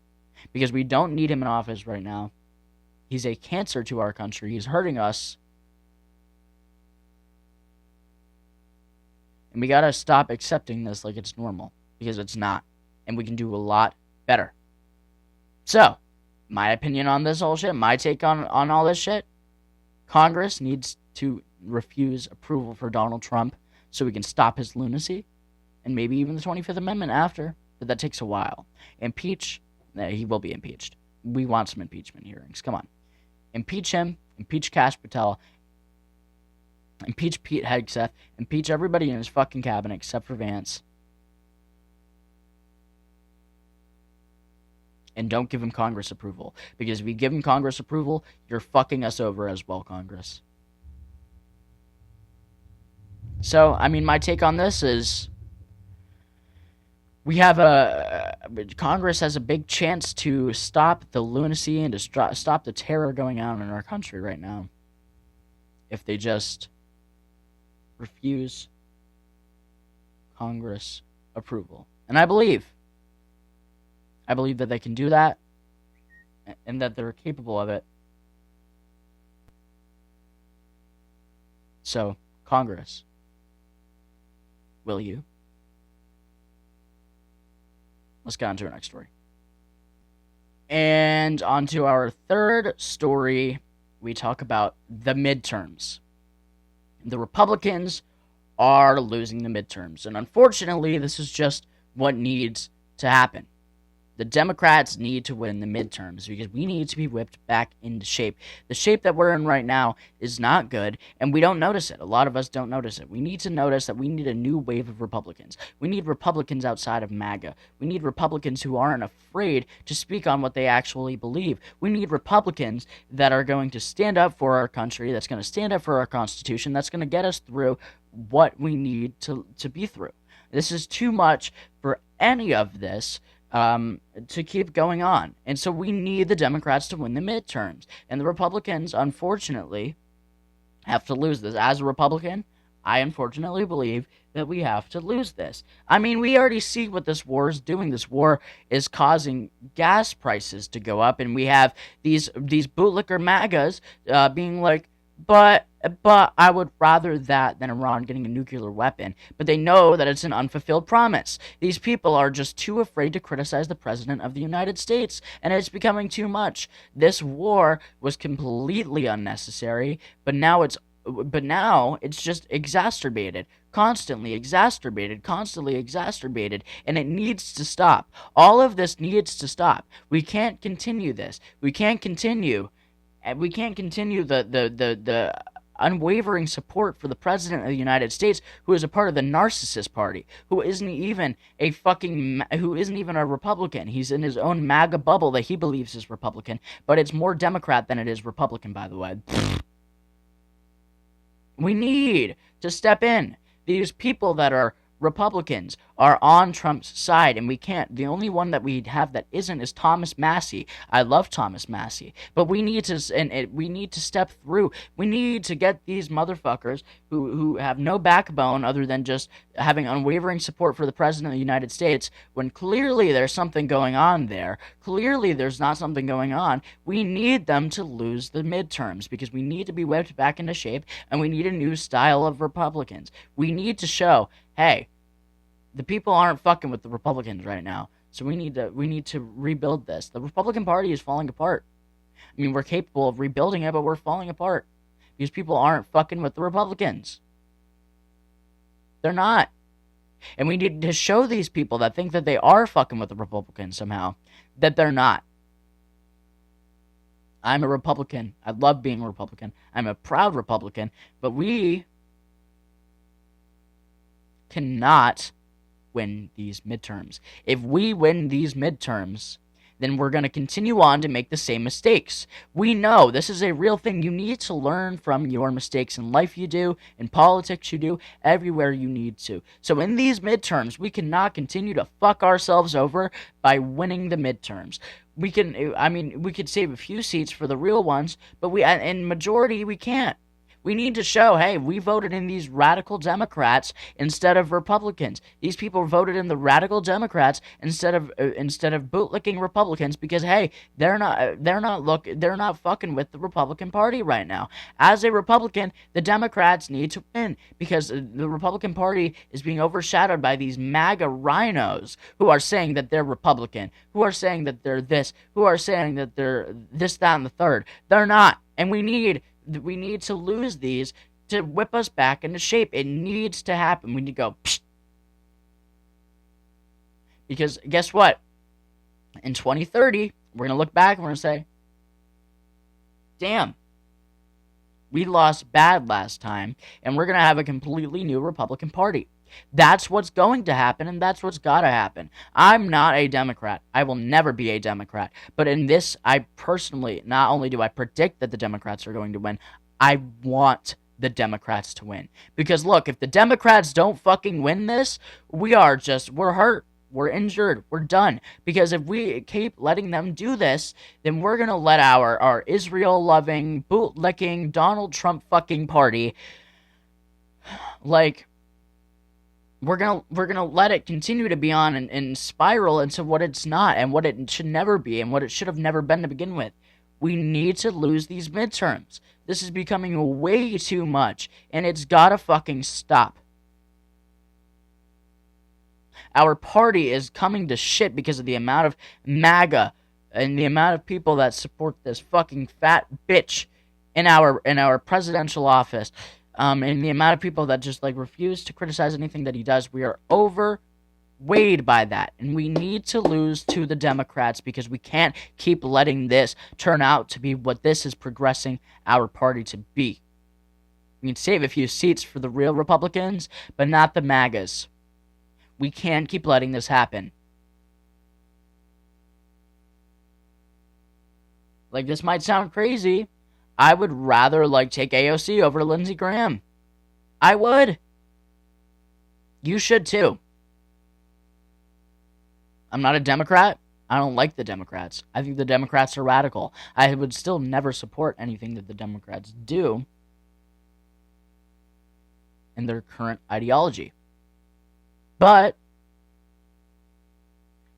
Because we don't need him in office right now. He's a cancer to our country. He's hurting us. And we gotta stop accepting this like it's normal. Because it's not. And we can do a lot better. So, my opinion on this whole shit, my take on all this shit, Congress needs to refuse approval for Donald Trump so we can stop his lunacy. And maybe even the 25th Amendment after. But that takes a while. Impeach. He will be impeached. We want some impeachment hearings. Come on. Impeach him. Impeach Kash Patel. Impeach Pete Hegseth. Impeach everybody in his fucking cabinet except for Vance. And don't give him Congress approval. Because if you give him Congress approval, you're fucking us over as well, Congress. So, I mean, my take on this is we have Congress has a big chance to stop the lunacy and to stop the terror going on in our country right now. If they just refuse Congress approval. And I believe that they can do that and that they're capable of it. So, Congress, will you? Let's get on to our next story. And on to our third story, we talk about the midterms. The Republicans are losing the midterms. And unfortunately, this is just what needs to happen. The Democrats need to win the midterms because we need to be whipped back into shape. The shape that we're in right now is not good, and we don't notice it. A lot of us don't notice it. We need to notice that we need a new wave of Republicans. We need Republicans outside of MAGA. We need Republicans who aren't afraid to speak on what they actually believe. We need Republicans that are going to stand up for our country, that's going to stand up for our Constitution, that's going to get us through what we need to be through. This is too much for any of this to keep going on. And so we need the Democrats to win the midterms. And the Republicans, unfortunately, have to lose this. As a Republican, I unfortunately believe that we have to lose this. I mean, we already see what this war is doing. This war is causing gas prices to go up, and we have these bootlicker MAGAs being like, but I would rather that than Iran getting a nuclear weapon. But they know that it's an unfulfilled promise. These people are just too afraid to criticize the President of the United States, and it's becoming too much. This war was completely unnecessary, but now it's just exacerbated, constantly exacerbated, and it needs to stop. All of this needs to stop. We can't continue this. We can't continue the unwavering support for the President of the United States, who is a part of the narcissist party, who isn't even a Republican. He's in his own MAGA bubble that he believes is Republican, but it's more Democrat than it is Republican, by the way. We need to step in. These people that are Republicans are on Trump's side, and we can't. The only one that we have that isn't is Thomas Massie. I love Thomas Massie, but we need to step through. We need to get these motherfuckers who have no backbone other than just having unwavering support for the President of the United States, when clearly there's something going on there. Clearly there's not something going on. We need them to lose the midterms because we need to be whipped back into shape, and we need a new style of Republicans. We need to show, hey, the people aren't fucking with the Republicans right now, so we need to rebuild this. The Republican Party is falling apart. I mean, we're capable of rebuilding it, but we're falling apart because people aren't fucking with the Republicans. They're not. And we need to show these people that think that they are fucking with the Republicans somehow that they're not. I'm a Republican. I love being a Republican. I'm a proud Republican, but we cannot win these midterms. If we win these midterms, then we're going to continue on to make the same mistakes. We know this is a real thing. You need to learn from your mistakes in life you do, in politics you do, everywhere you need to. So in these midterms, we cannot continue to fuck ourselves over by winning the midterms. We could save a few seats for the real ones, but in majority, we can't. We need to show, hey, we voted in these radical Democrats instead of Republicans. These people voted in the radical Democrats instead of bootlicking Republicans because, hey, they're not fucking with the Republican Party right now. As a Republican, the Democrats need to win because the Republican Party is being overshadowed by these MAGA rhinos who are saying that they're Republican, who are saying that they're this, who are saying that they're this, that, and the third. They're not, and we need to lose these to whip us back into shape. It needs to happen. We need to go, psh. Because guess what? In 2030, we're going to look back and we're going to say, damn, we lost bad last time, and we're going to have a completely new Republican Party. That's what's going to happen, and that's what's got to happen. I'm not a Democrat. I will never be a Democrat. But in this, I personally, not only do I predict that the Democrats are going to win, I want the Democrats to win. Because look, if the Democrats don't fucking win this, we're hurt. We're injured. We're done. Because if we keep letting them do this, then we're going to let our Israel-loving, bootlicking, Donald Trump fucking party, like, we're gonna let it continue to be on and spiral into what it's not and what it should never be and what it should have never been to begin with. We need to lose these midterms. This is becoming way too much, and it's gotta fucking stop. Our party is coming to shit because of the amount of MAGA and the amount of people that support this fucking fat bitch in our presidential office. And the amount of people that just refuse to criticize anything that he does. We are over weighed by that. And we need to lose to the Democrats because we can't keep letting this turn out to be what this is progressing our party to be. We can save a few seats for the real Republicans, but not the MAGAs. We can't keep letting this happen. Like, this might sound crazy. I would rather, take AOC over Lindsey Graham. I would. You should, too. I'm not a Democrat. I don't like the Democrats. I think the Democrats are radical. I would still never support anything that the Democrats do in their current ideology. But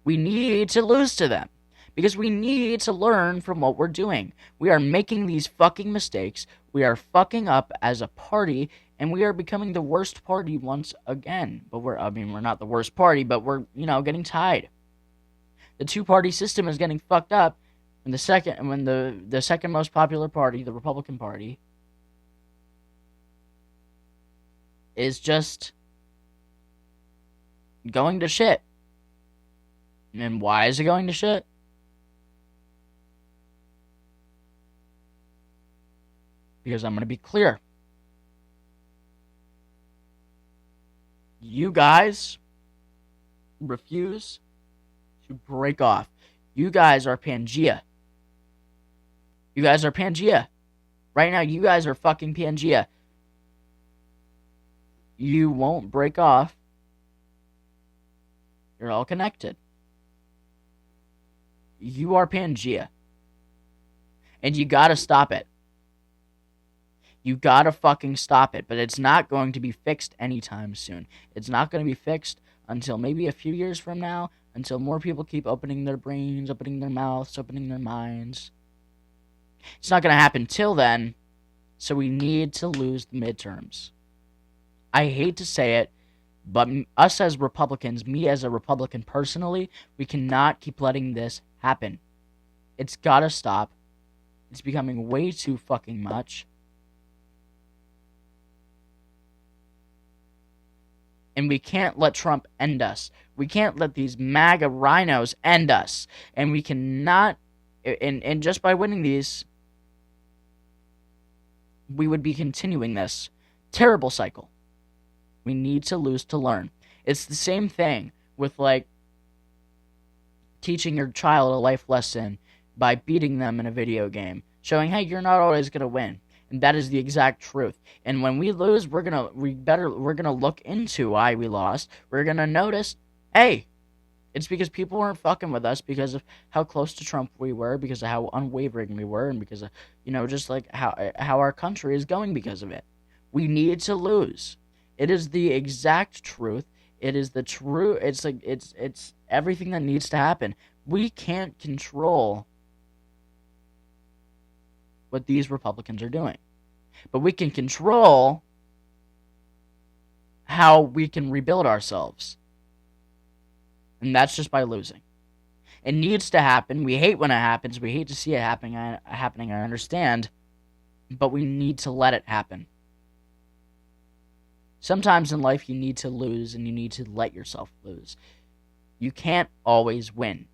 we need to lose to them because we need to learn from what we're doing. We are making these fucking mistakes. We are fucking up as a party, and we are becoming the worst party once again. But we're not the worst party, but we're, getting tied. The two-party system is getting fucked up, and the second most popular party, the Republican Party, is just going to shit. And why is it going to shit? Because I'm going to be clear. You guys refuse to break off. You guys are Pangea. You guys are Pangea. Right now, you guys are fucking Pangea. You won't break off. You're all connected. You are Pangea. And you gotta stop it. You gotta fucking stop it. But it's not going to be fixed anytime soon. It's not going to be fixed until maybe a few years from now. Until more people keep opening their brains, opening their mouths, opening their minds. It's not going to happen till then. So we need to lose the midterms. I hate to say it, but us as Republicans, me as a Republican personally, we cannot keep letting this happen. It's gotta stop. It's becoming way too fucking much. And we can't let Trump end us. We can't let these MAGA rhinos end us. And we cannot, and just by winning these, we would be continuing this terrible cycle. We need to lose to learn. It's the same thing with, teaching your child a life lesson by beating them in a video game. Showing, hey, you're not always going to win. And that is the exact truth. And when we lose, we're gonna look into why we lost. We're gonna notice, hey, it's because people weren't fucking with us because of how close to Trump we were, because of how unwavering we were, and because of, just how our country is going because of it. We need to lose. It is the exact truth. It is the true. It's everything that needs to happen. We can't control what these Republicans are doing, but we can control how we can rebuild ourselves, and that's just by losing. It needs to happen. We hate when it happens. We hate to see it happening. I understand, but we need to let it happen. Sometimes in life you need to lose, and you need to let yourself lose. You can't always win.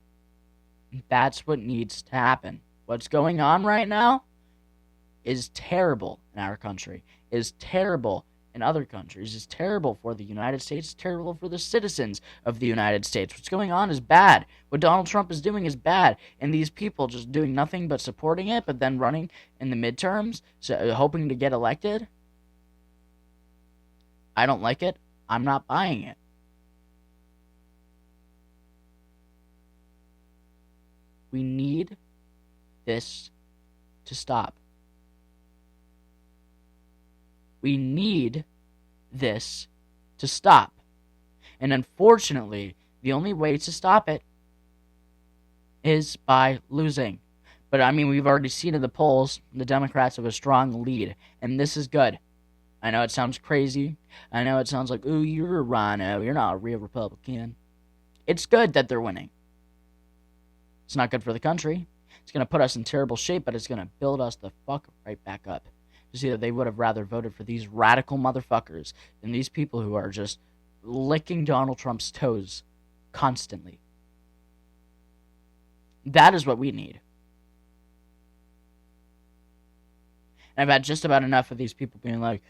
That's what needs to happen. What's going on right now is terrible in our country, is terrible in other countries, is terrible for the United States, is terrible for the citizens of the United States. What's going on is bad. What Donald Trump is doing is bad. And these people just doing nothing but supporting it, but then running in the midterms, hoping to get elected. I don't like it. I'm not buying it. We need this to stop. We need this to stop. And unfortunately, the only way to stop it is by losing. But we've already seen in the polls, the Democrats have a strong lead, and this is good. I know it sounds crazy. I know it sounds like, ooh, you're a rhino. You're not a real Republican. It's good that they're winning. It's not good for the country. It's going to put us in terrible shape, but it's going to build us the fuck right back up. To see that they would have rather voted for these radical motherfuckers than these people who are just licking Donald Trump's toes constantly. That is what we need. And I've had just about enough of these people being like,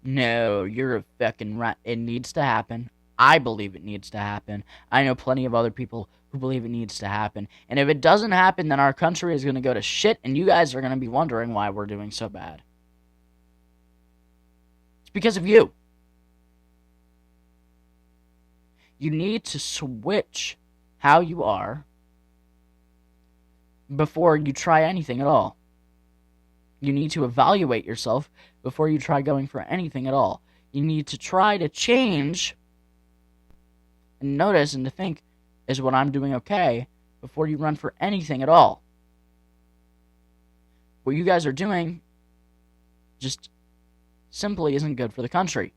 no, you're a fucking rat. It needs to happen. I believe it needs to happen. I know plenty of other people who believe it needs to happen. And if it doesn't happen, then our country is going to go to shit, and you guys are going to be wondering why we're doing so bad. It's because of you. You need to switch how you are before you try anything at all. You need to evaluate yourself before you try going for anything at all. You need to try to change and notice and to think, is what I'm doing okay, before you run for anything at all. What you guys are doing just simply isn't good for the country.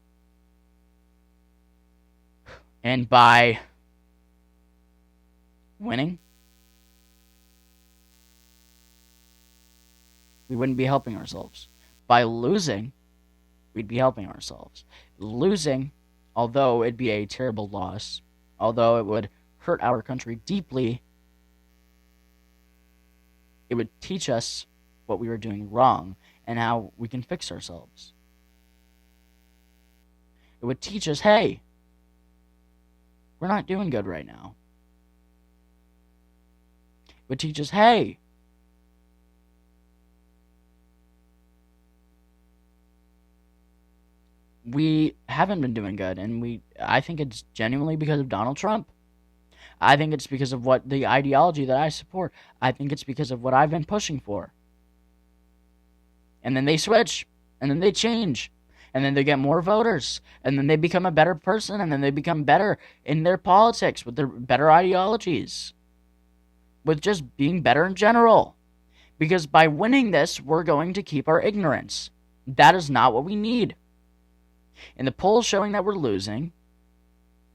And by winning, we wouldn't be helping ourselves. By losing, we'd be helping ourselves. Losing, although it'd be a terrible loss, although it would hurt our country deeply, it would teach us what we were doing wrong and how we can fix ourselves. It would teach us, hey, we're not doing good right now. It would teach us, hey, we haven't been doing good, and I think it's genuinely because of Donald Trump. I think it's because of what the ideology that I support. I think it's because of what I've been pushing for. And then they switch, and then they change, and then they get more voters, and then they become a better person, and then they become better in their politics with their better ideologies, with just being better in general. Because by winning this, we're going to keep our ignorance. That is not what we need. And the polls showing that we're losing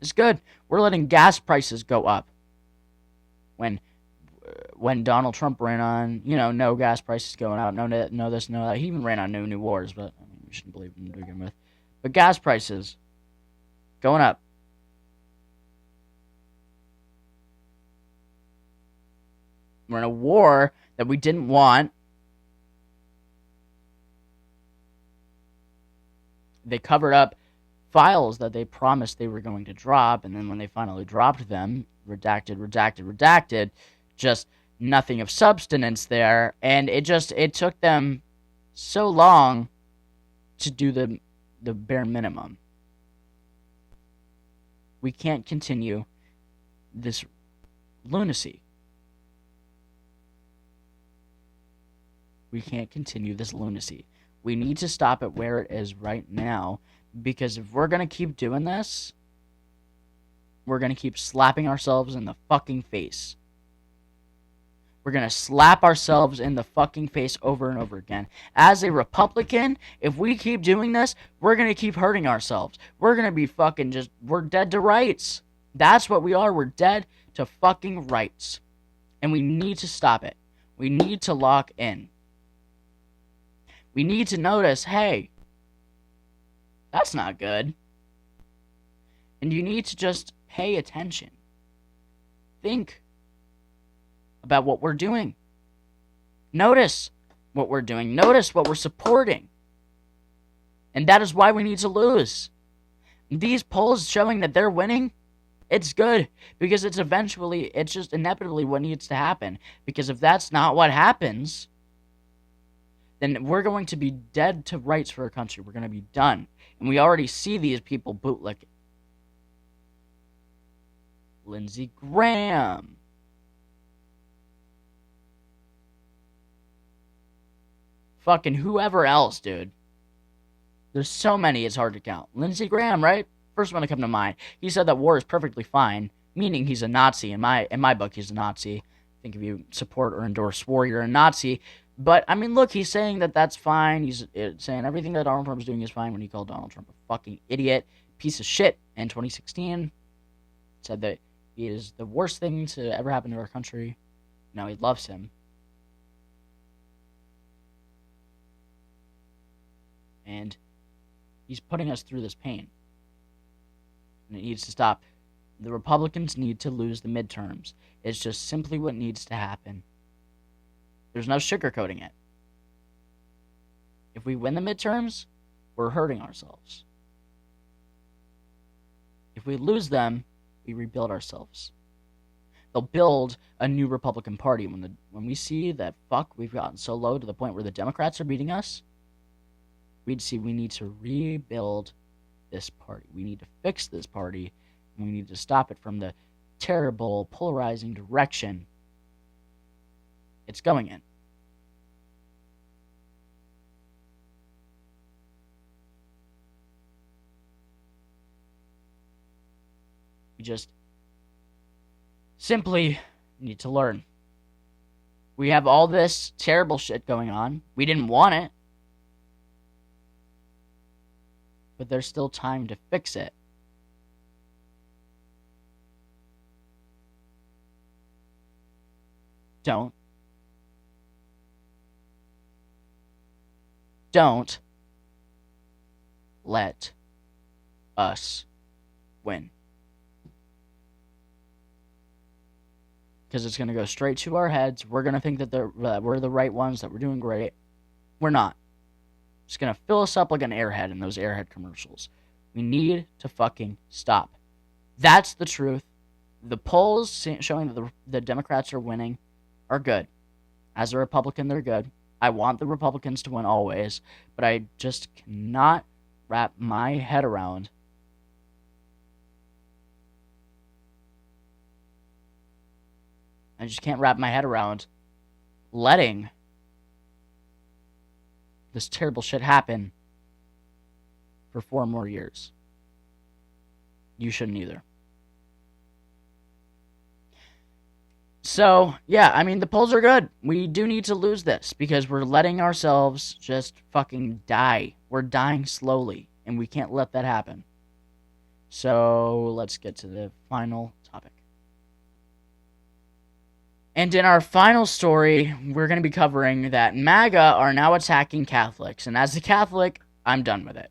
is good. We're letting gas prices go up. When Donald Trump ran on, no gas prices going up, no this, no that. He even ran on no new wars, but I mean, we shouldn't believe him to begin with. But gas prices going up. We're in a war that we didn't want. They covered up files that they promised they were going to drop, and then when they finally dropped them, redacted, just nothing of substance there, and it took them so long to do the bare minimum. We can't continue this lunacy. We can't continue this lunacy. We need to stop it where it is right now, because if we're going to keep doing this, we're going to keep slapping ourselves in the fucking face. We're going to slap ourselves in the fucking face over and over again. As a Republican, if we keep doing this, we're going to keep hurting ourselves. We're going to be we're dead to rights. That's what we are. We're dead to fucking rights. And we need to stop it. We need to lock in. We need to notice, hey, that's not good. And you need to just pay attention. Think about what we're doing. Notice what we're doing. Notice what we're supporting. And that is why we need to lose. These polls showing that they're winning, it's good. Because it's just inevitably what needs to happen. Because if that's not what happens, then we're going to be dead to rights for our country. We're going to be done. And we already see these people bootlicking. Lindsey Graham. Fucking whoever else, dude. There's so many, it's hard to count. Lindsey Graham, right? First one to come to mind. He said that war is perfectly fine, meaning he's a Nazi. In my book, he's a Nazi. I think if you support or endorse war, you're a Nazi. But, I mean, look, he's saying that that's fine. He's saying everything that Donald Trump is doing is fine when he called Donald Trump a fucking idiot, piece of shit in 2016. Said that he is the worst thing to ever happen to our country. Now he loves him. And he's putting us through this pain. And it needs to stop. The Republicans need to lose the midterms. It's just simply what needs to happen. There's no sugarcoating it. If we win the midterms, we're hurting ourselves. If we lose them, we rebuild ourselves. They'll build a new Republican Party when we see that we've gotten so low to the point where the Democrats are beating us. We'd see we need to rebuild this party. We need to fix this party, and we need to stop it from the terrible, polarizing direction it's going in. We just simply need to learn. We have all this terrible shit going on. We didn't want it. But there's still time to fix it. Don't let us win. Because it's going to go straight to our heads. We're going to think that we're the right ones, that we're doing great. We're not. It's going to fill us up like an airhead in those airhead commercials. We need to fucking stop. That's the truth. The polls showing that the Democrats are winning are good. As a Republican, they're good. I want the Republicans to win always, but I just cannot wrap my head around letting this terrible shit happen for 4 more years. You shouldn't either. So, yeah, I mean, the polls are good. We do need to lose this because we're letting ourselves just fucking die. We're dying slowly, and we can't let that happen. So, let's get to the final topic. And in our final story, we're going to be covering that MAGA are now attacking Catholics. And as a Catholic, I'm done with it.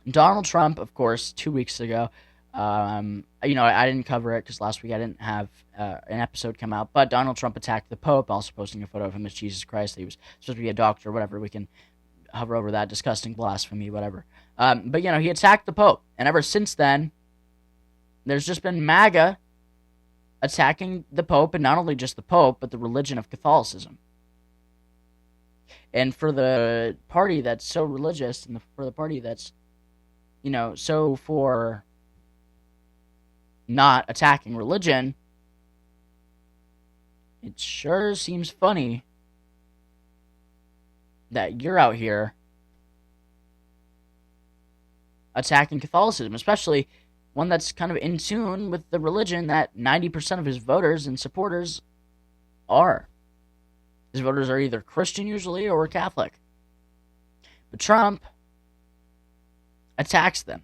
Donald Trump, of course, 2 weeks ago, I didn't cover it because last week I didn't have an episode come out, but Donald Trump attacked the Pope, also posting a photo of him as Jesus Christ. He was supposed to be a doctor, whatever. We can hover over that. Disgusting blasphemy, whatever. But, he attacked the Pope. And ever since then, there's just been MAGA attacking the Pope, and not only just the Pope, but the religion of Catholicism. And for the party that's so religious, and for the party that's, so for not attacking religion, it sure seems funny that you're out here attacking Catholicism, especially one that's kind of in tune with the religion that 90% of his voters and supporters are. His voters are either Christian usually or Catholic. But Trump attacks them.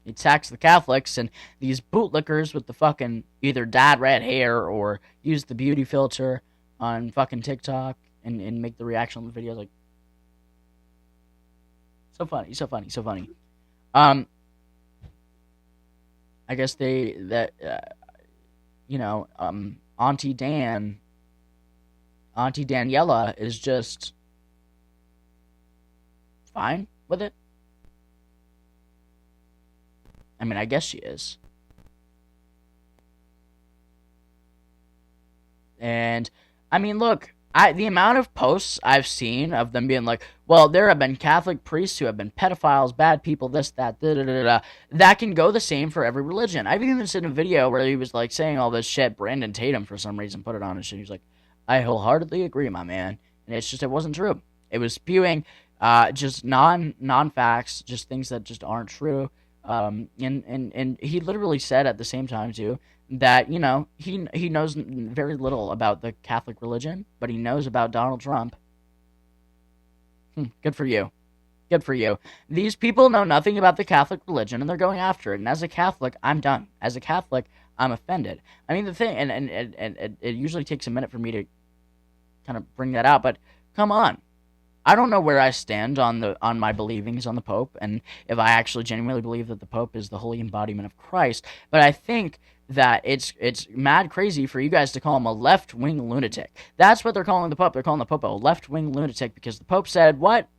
He attacks the Catholics, and these bootlickers with the fucking either dyed red hair or use the beauty filter on fucking TikTok and make the reaction videos like so funny. I guess Auntie Daniela is just fine with it. I mean, I guess she is. And, I mean, look, the amount of posts I've seen of them being like, well, there have been Catholic priests who have been pedophiles, bad people, this, that, da-da-da-da. That can go the same for every religion. I've even seen a video where he was, like, saying all this shit. Brandon Tatum, for some reason, put it on his shit. He was like, I wholeheartly agree, my man. And it's just, it wasn't true. It was spewing just non-facts, just things that just aren't true. And he literally said at the same time, too, that, he knows very little about the Catholic religion, but he knows about Donald Trump. Good for you. Good for you. These people know nothing about the Catholic religion, and they're going after it. And as a Catholic, I'm done. As a Catholic, I'm offended. I mean, the thing, and it usually takes a minute for me to kind of bring that out, but come on. I don't know where I stand on my believings on the Pope, and if I actually genuinely believe that the Pope is the holy embodiment of Christ, but I think that it's mad crazy for you guys to call him a left-wing lunatic. That's what they're calling the Pope. They're calling the Pope a left-wing lunatic because the Pope said what?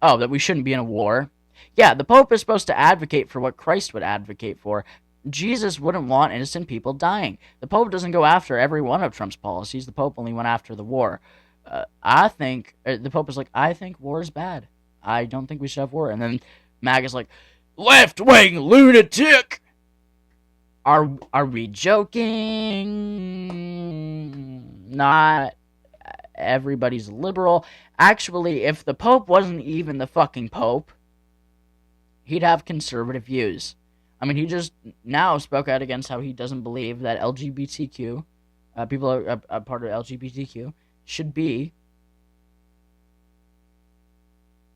Oh, that we shouldn't be in a war. Yeah, the Pope is supposed to advocate for what Christ would advocate for. Jesus wouldn't want innocent people dying. The Pope doesn't go after every one of Trump's policies. The Pope only went after the war. I think the Pope is like, I think war is bad. I don't think we should have war. And then MAGA's like, left-wing lunatic. Are we joking? Not everybody's liberal. Actually, if the Pope wasn't even the fucking Pope, he'd have conservative views. I mean, he just now spoke out against how he doesn't believe that LGBTQ, people are a part of LGBTQ, should be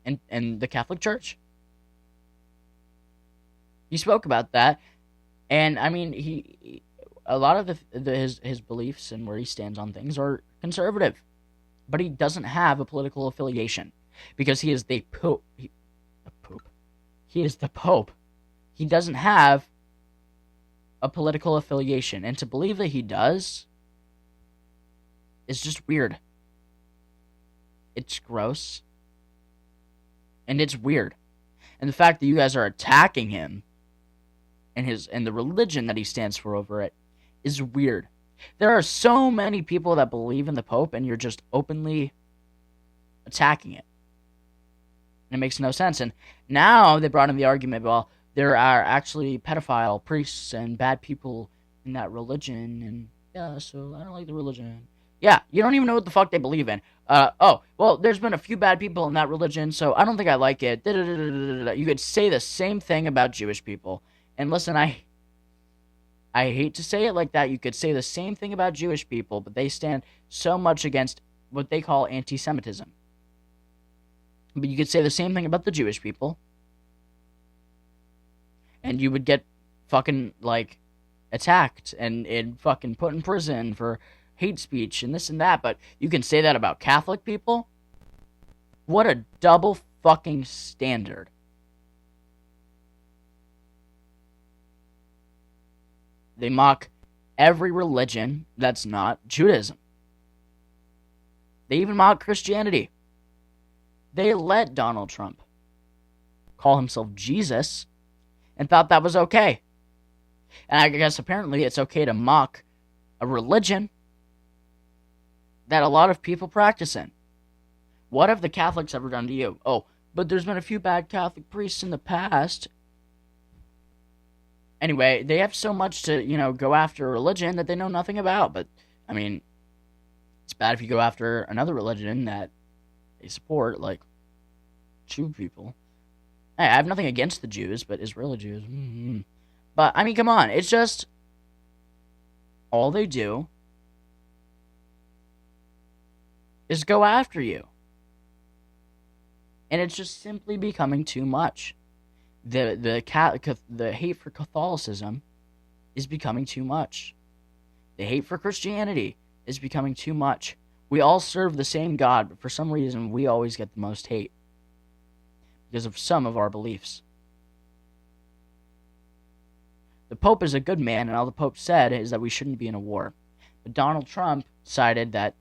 in the Catholic Church. He spoke about that, and I mean, he a lot of his beliefs and where he stands on things are conservative, but he doesn't have a political affiliation because he is the Pope. He is the Pope. He doesn't have a political affiliation, and to believe that he does is just weird. It's gross, and it's weird, and the fact that you guys are attacking him and the religion that he stands for over it is weird. There are so many people that believe in the Pope, and you're just openly attacking it. And it makes no sense. And now they brought in the argument, well, there are actually pedophile priests and bad people in that religion, and yeah, so I don't like the religion. Yeah, you don't even know what the fuck they believe in. Oh, well, there's been a few bad people in that religion, so I don't think I like it. You could say the same thing about Jewish people. And listen, I hate to say it like that. You could say the same thing about Jewish people, but they stand so much against what they call anti-Semitism. But you could say the same thing about the Jewish people, and you would get fucking, like, attacked and fucking put in prison for hate speech and this and that. But you can say that about Catholic people? What a double fucking standard. They mock every religion that's not Judaism. They even mock Christianity. They let Donald Trump call himself Jesus and thought that was okay. And I guess apparently it's okay to mock a religion that a lot of people practice in. What have the Catholics ever done to you? Oh, but there's been a few bad Catholic priests in the past. Anyway, they have so much to, go after a religion that they know nothing about. But, I mean, it's bad if you go after another religion that they support, like Jew people. Hey, I have nothing against the Jews, but Israeli Jews. Mm-hmm. But, I mean, come on. It's just all they do is go after you. And it's just simply becoming too much. The hate for Catholicism is becoming too much. The hate for Christianity is becoming too much. We all serve the same God, but for some reason we always get the most hate because of some of our beliefs. The Pope is a good man, and all the Pope said is that we shouldn't be in a war. But Donald Trump decided that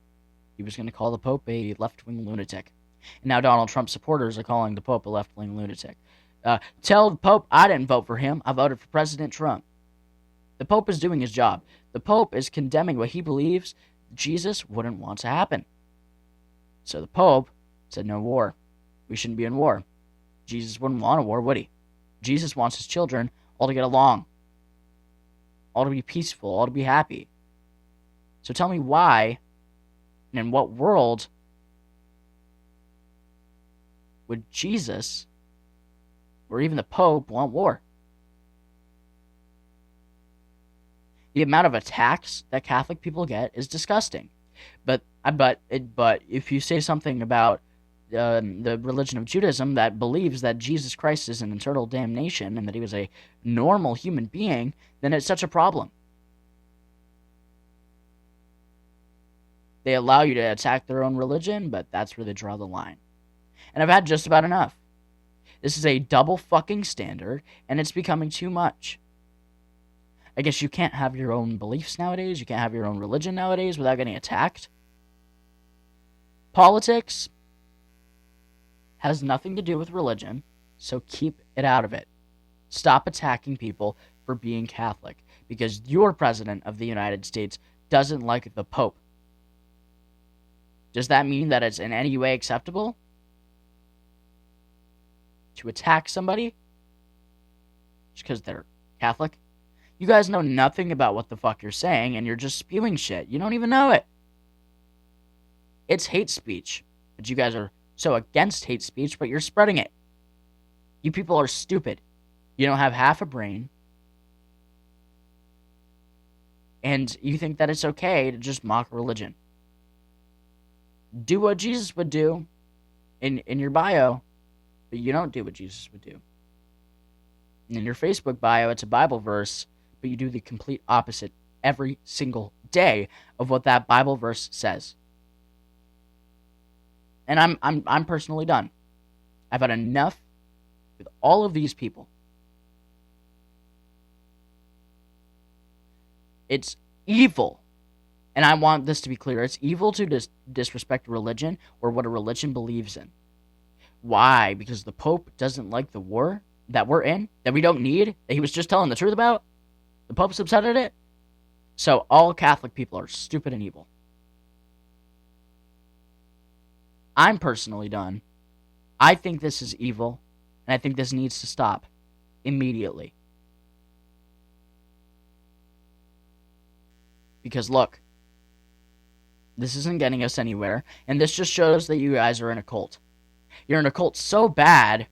he was going to call the Pope a left-wing lunatic. And now Donald Trump supporters are calling the Pope a left-wing lunatic. Tell the Pope I didn't vote for him. I voted for President Trump. The Pope is doing his job. The Pope is condemning what he believes Jesus wouldn't want to happen. So the Pope said no war. We shouldn't be in war. Jesus wouldn't want a war, would he? Jesus wants his children all to get along, all to be peaceful, all to be happy. So tell me why and in what world would Jesus or even the Pope want war? The amount of attacks that Catholic people get is disgusting. But if you say something about the religion of Judaism that believes that Jesus Christ is an eternal damnation and that he was a normal human being, then it's such a problem. They allow you to attack their own religion, but that's where they draw the line. And I've had just about enough. This is a double fucking standard, and it's becoming too much. I guess you can't have your own beliefs nowadays. You can't have your own religion nowadays without getting attacked. Politics has nothing to do with religion, so keep it out of it. Stop attacking people for being Catholic because your president of the United States doesn't like the Pope. Does that mean that it's in any way acceptable to attack somebody just because they're Catholic? You guys know nothing about what the fuck you're saying, and you're just spewing shit. You don't even know it. It's hate speech. But you guys are so against hate speech, but you're spreading it. You people are stupid. You don't have half a brain. And you think that it's okay to just mock religion. Do what Jesus would do in your bio, but you don't do what Jesus would do. And in your Facebook bio, it's a Bible verse, but you do the complete opposite every single day of what that Bible verse says. And I'm personally done. I've had enough with all of these people. It's evil. And I want this to be clear. It's evil to disrespect religion or what a religion believes in. Why? Because the Pope doesn't like the war that we're in, that we don't need, that he was just telling the truth about? The Pope's upset at it? So all Catholic people are stupid and evil. I'm personally done. I think this is evil, and I think this needs to stop immediately. Because look, this isn't getting us anywhere, and this just shows that you guys are in a cult. You're in a cult so bad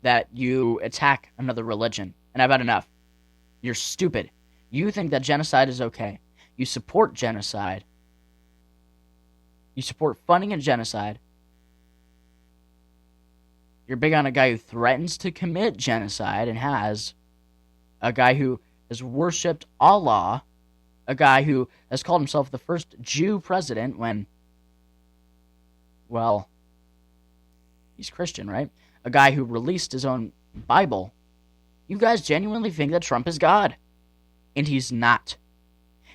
that you attack another religion, and I've had enough. You're stupid. You think that genocide is okay. You support genocide. You support funding and genocide. You're big on a guy who threatens to commit genocide and has. A guy who has worshipped Allah. A guy who has called himself the first Jew president when, well, he's Christian, right? A guy who released his own Bible. You guys genuinely think that Trump is God. And he's not.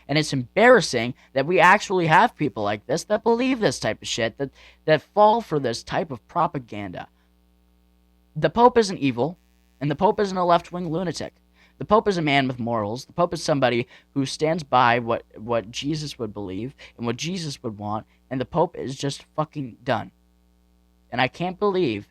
And it's embarrassing that we actually have people like this that believe this type of shit, that fall for this type of propaganda. The Pope isn't evil, and the Pope isn't a left-wing lunatic. The Pope is a man with morals. The Pope is somebody who stands by what Jesus would believe and what Jesus would want, and the Pope is just fucking done. And I can't believe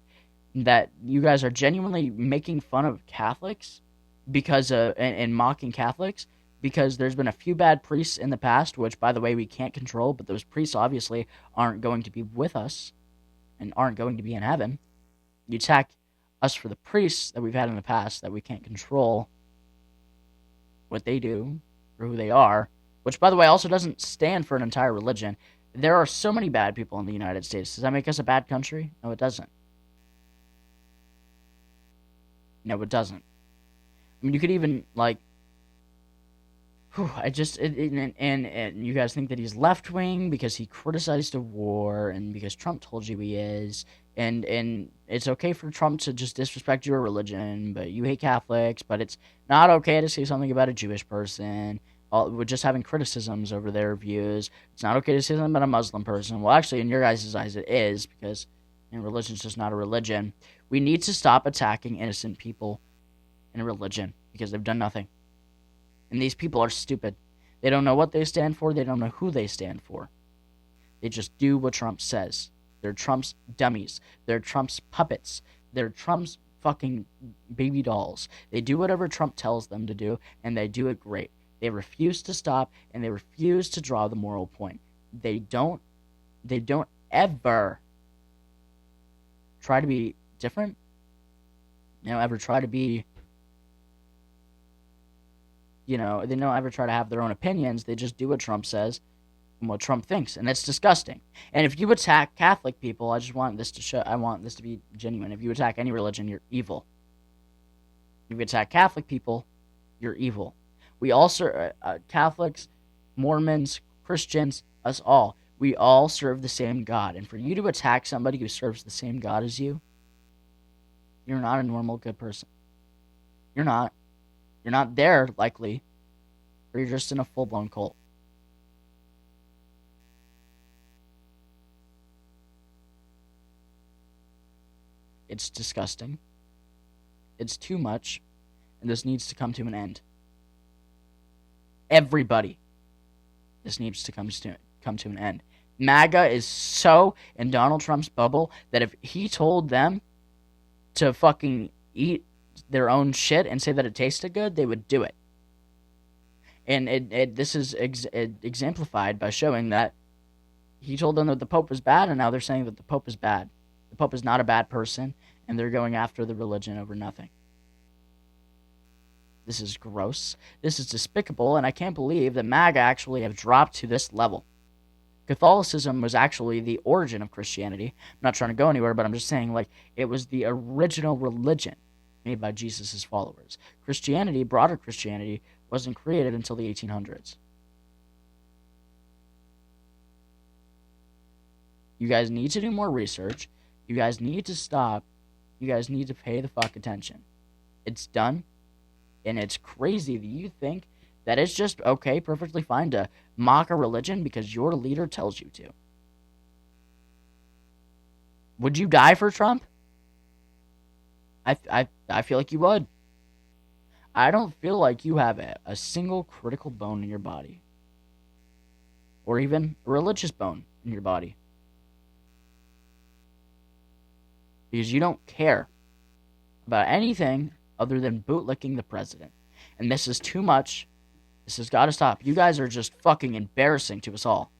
that you guys are genuinely making fun of Catholics because and mocking Catholics because there's been a few bad priests in the past, which, by the way, we can't control, but those priests obviously aren't going to be with us and aren't going to be in heaven. You attack us for the priests that we've had in the past that we can't control what they do or who they are, which, by the way, also doesn't stand for an entire religion. There are so many bad people in the United States. Does that make us a bad country? No, it doesn't. No, it doesn't. I mean, you could even, like, and you guys think that he's left-wing because he criticized a war and because Trump told you he is, and it's okay for Trump to just disrespect your religion, but you hate Catholics, but it's not okay to say something about a Jewish person, with just having criticisms over their views. It's not okay to say something about a Muslim person. Well, actually, in your guys' eyes, it is, because religion's just not a religion. We need to stop attacking innocent people in religion because they've done nothing. And these people are stupid. They don't know what they stand for. They don't know who they stand for. They just do what Trump says. They're Trump's dummies. They're Trump's puppets. They're Trump's fucking baby dolls. They do whatever Trump tells them to do, and they do it great. They refuse to stop, and they refuse to draw the moral point. They don't ever try to be different. They don't ever try to be, they don't ever try to have their own opinions. They just do what Trump says and what Trump thinks, and it's disgusting. And if you attack Catholic people, I want this to be genuine. If you attack any religion, you're evil. If you attack Catholic people, you're evil. We all serve, Catholics, Mormons, Christians, us all. We all serve the same God. And for you to attack somebody who serves the same God as you, you're not a normal, good person. You're not. You're not there, likely, or you're just in a full-blown cult. It's disgusting. It's too much, and this needs to come to an end. Everybody. This needs to come to an end. MAGA is so in Donald Trump's bubble that if he told them to fucking eat their own shit and say that it tasted good, they would do it. And this is exemplified by showing that he told them that the Pope was bad, and now they're saying that the Pope is bad. The Pope is not a bad person, and they're going after the religion over nothing. This is gross. This is despicable, and I can't believe that MAGA actually have dropped to this level. Catholicism was actually the origin of Christianity. I'm not trying to go anywhere, but I'm just saying, like, it was the original religion made by Jesus' followers. Christianity, broader Christianity, wasn't created until the 1800s. You guys need to do more research. You guys need to stop. You guys need to pay the fuck attention. It's done. And it's crazy that you think that it's just okay, perfectly fine to mock a religion because your leader tells you to. Would you die for Trump? I feel like you would. I don't feel like you have a single critical bone in your body. Or even a religious bone in your body. Because you don't care about anything other than bootlicking the president. And this is too much. This has got to stop. You guys are just fucking embarrassing to us all.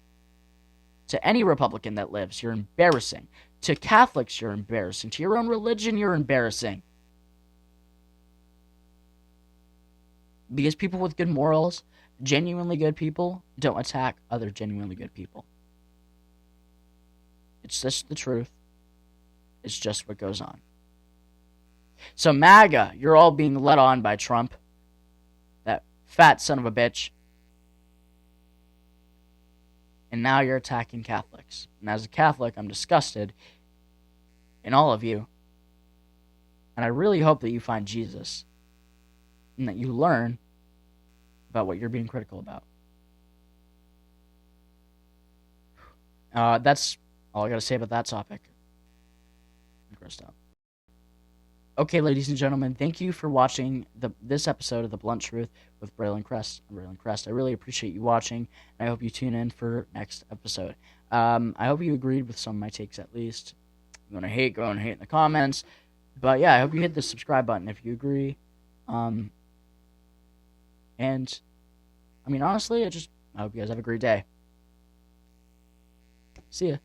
To any Republican that lives, you're embarrassing. To Catholics, you're embarrassing. To your own religion, you're embarrassing. Because people with good morals, genuinely good people, don't attack other genuinely good people. It's just the truth. It's just what goes on. So MAGA, you're all being led on by Trump. That fat son of a bitch. And now you're attacking Catholics. And as a Catholic, I'm disgusted in all of you. And I really hope that you find Jesus. And that you learn about what you're being critical about. That's all I gotta say about that topic. Stop. Okay, ladies and gentlemen, thank you for watching this episode of The Blunt Truth with Braylon Crest. I'm Braylon Crest. I really appreciate you watching, and I hope you tune in for next episode. I hope you agreed with some of my takes at least. If you want to hate, go and hate in the comments. But yeah, I hope you hit the subscribe button if you agree. And, I mean, honestly, I hope you guys have a great day. See ya.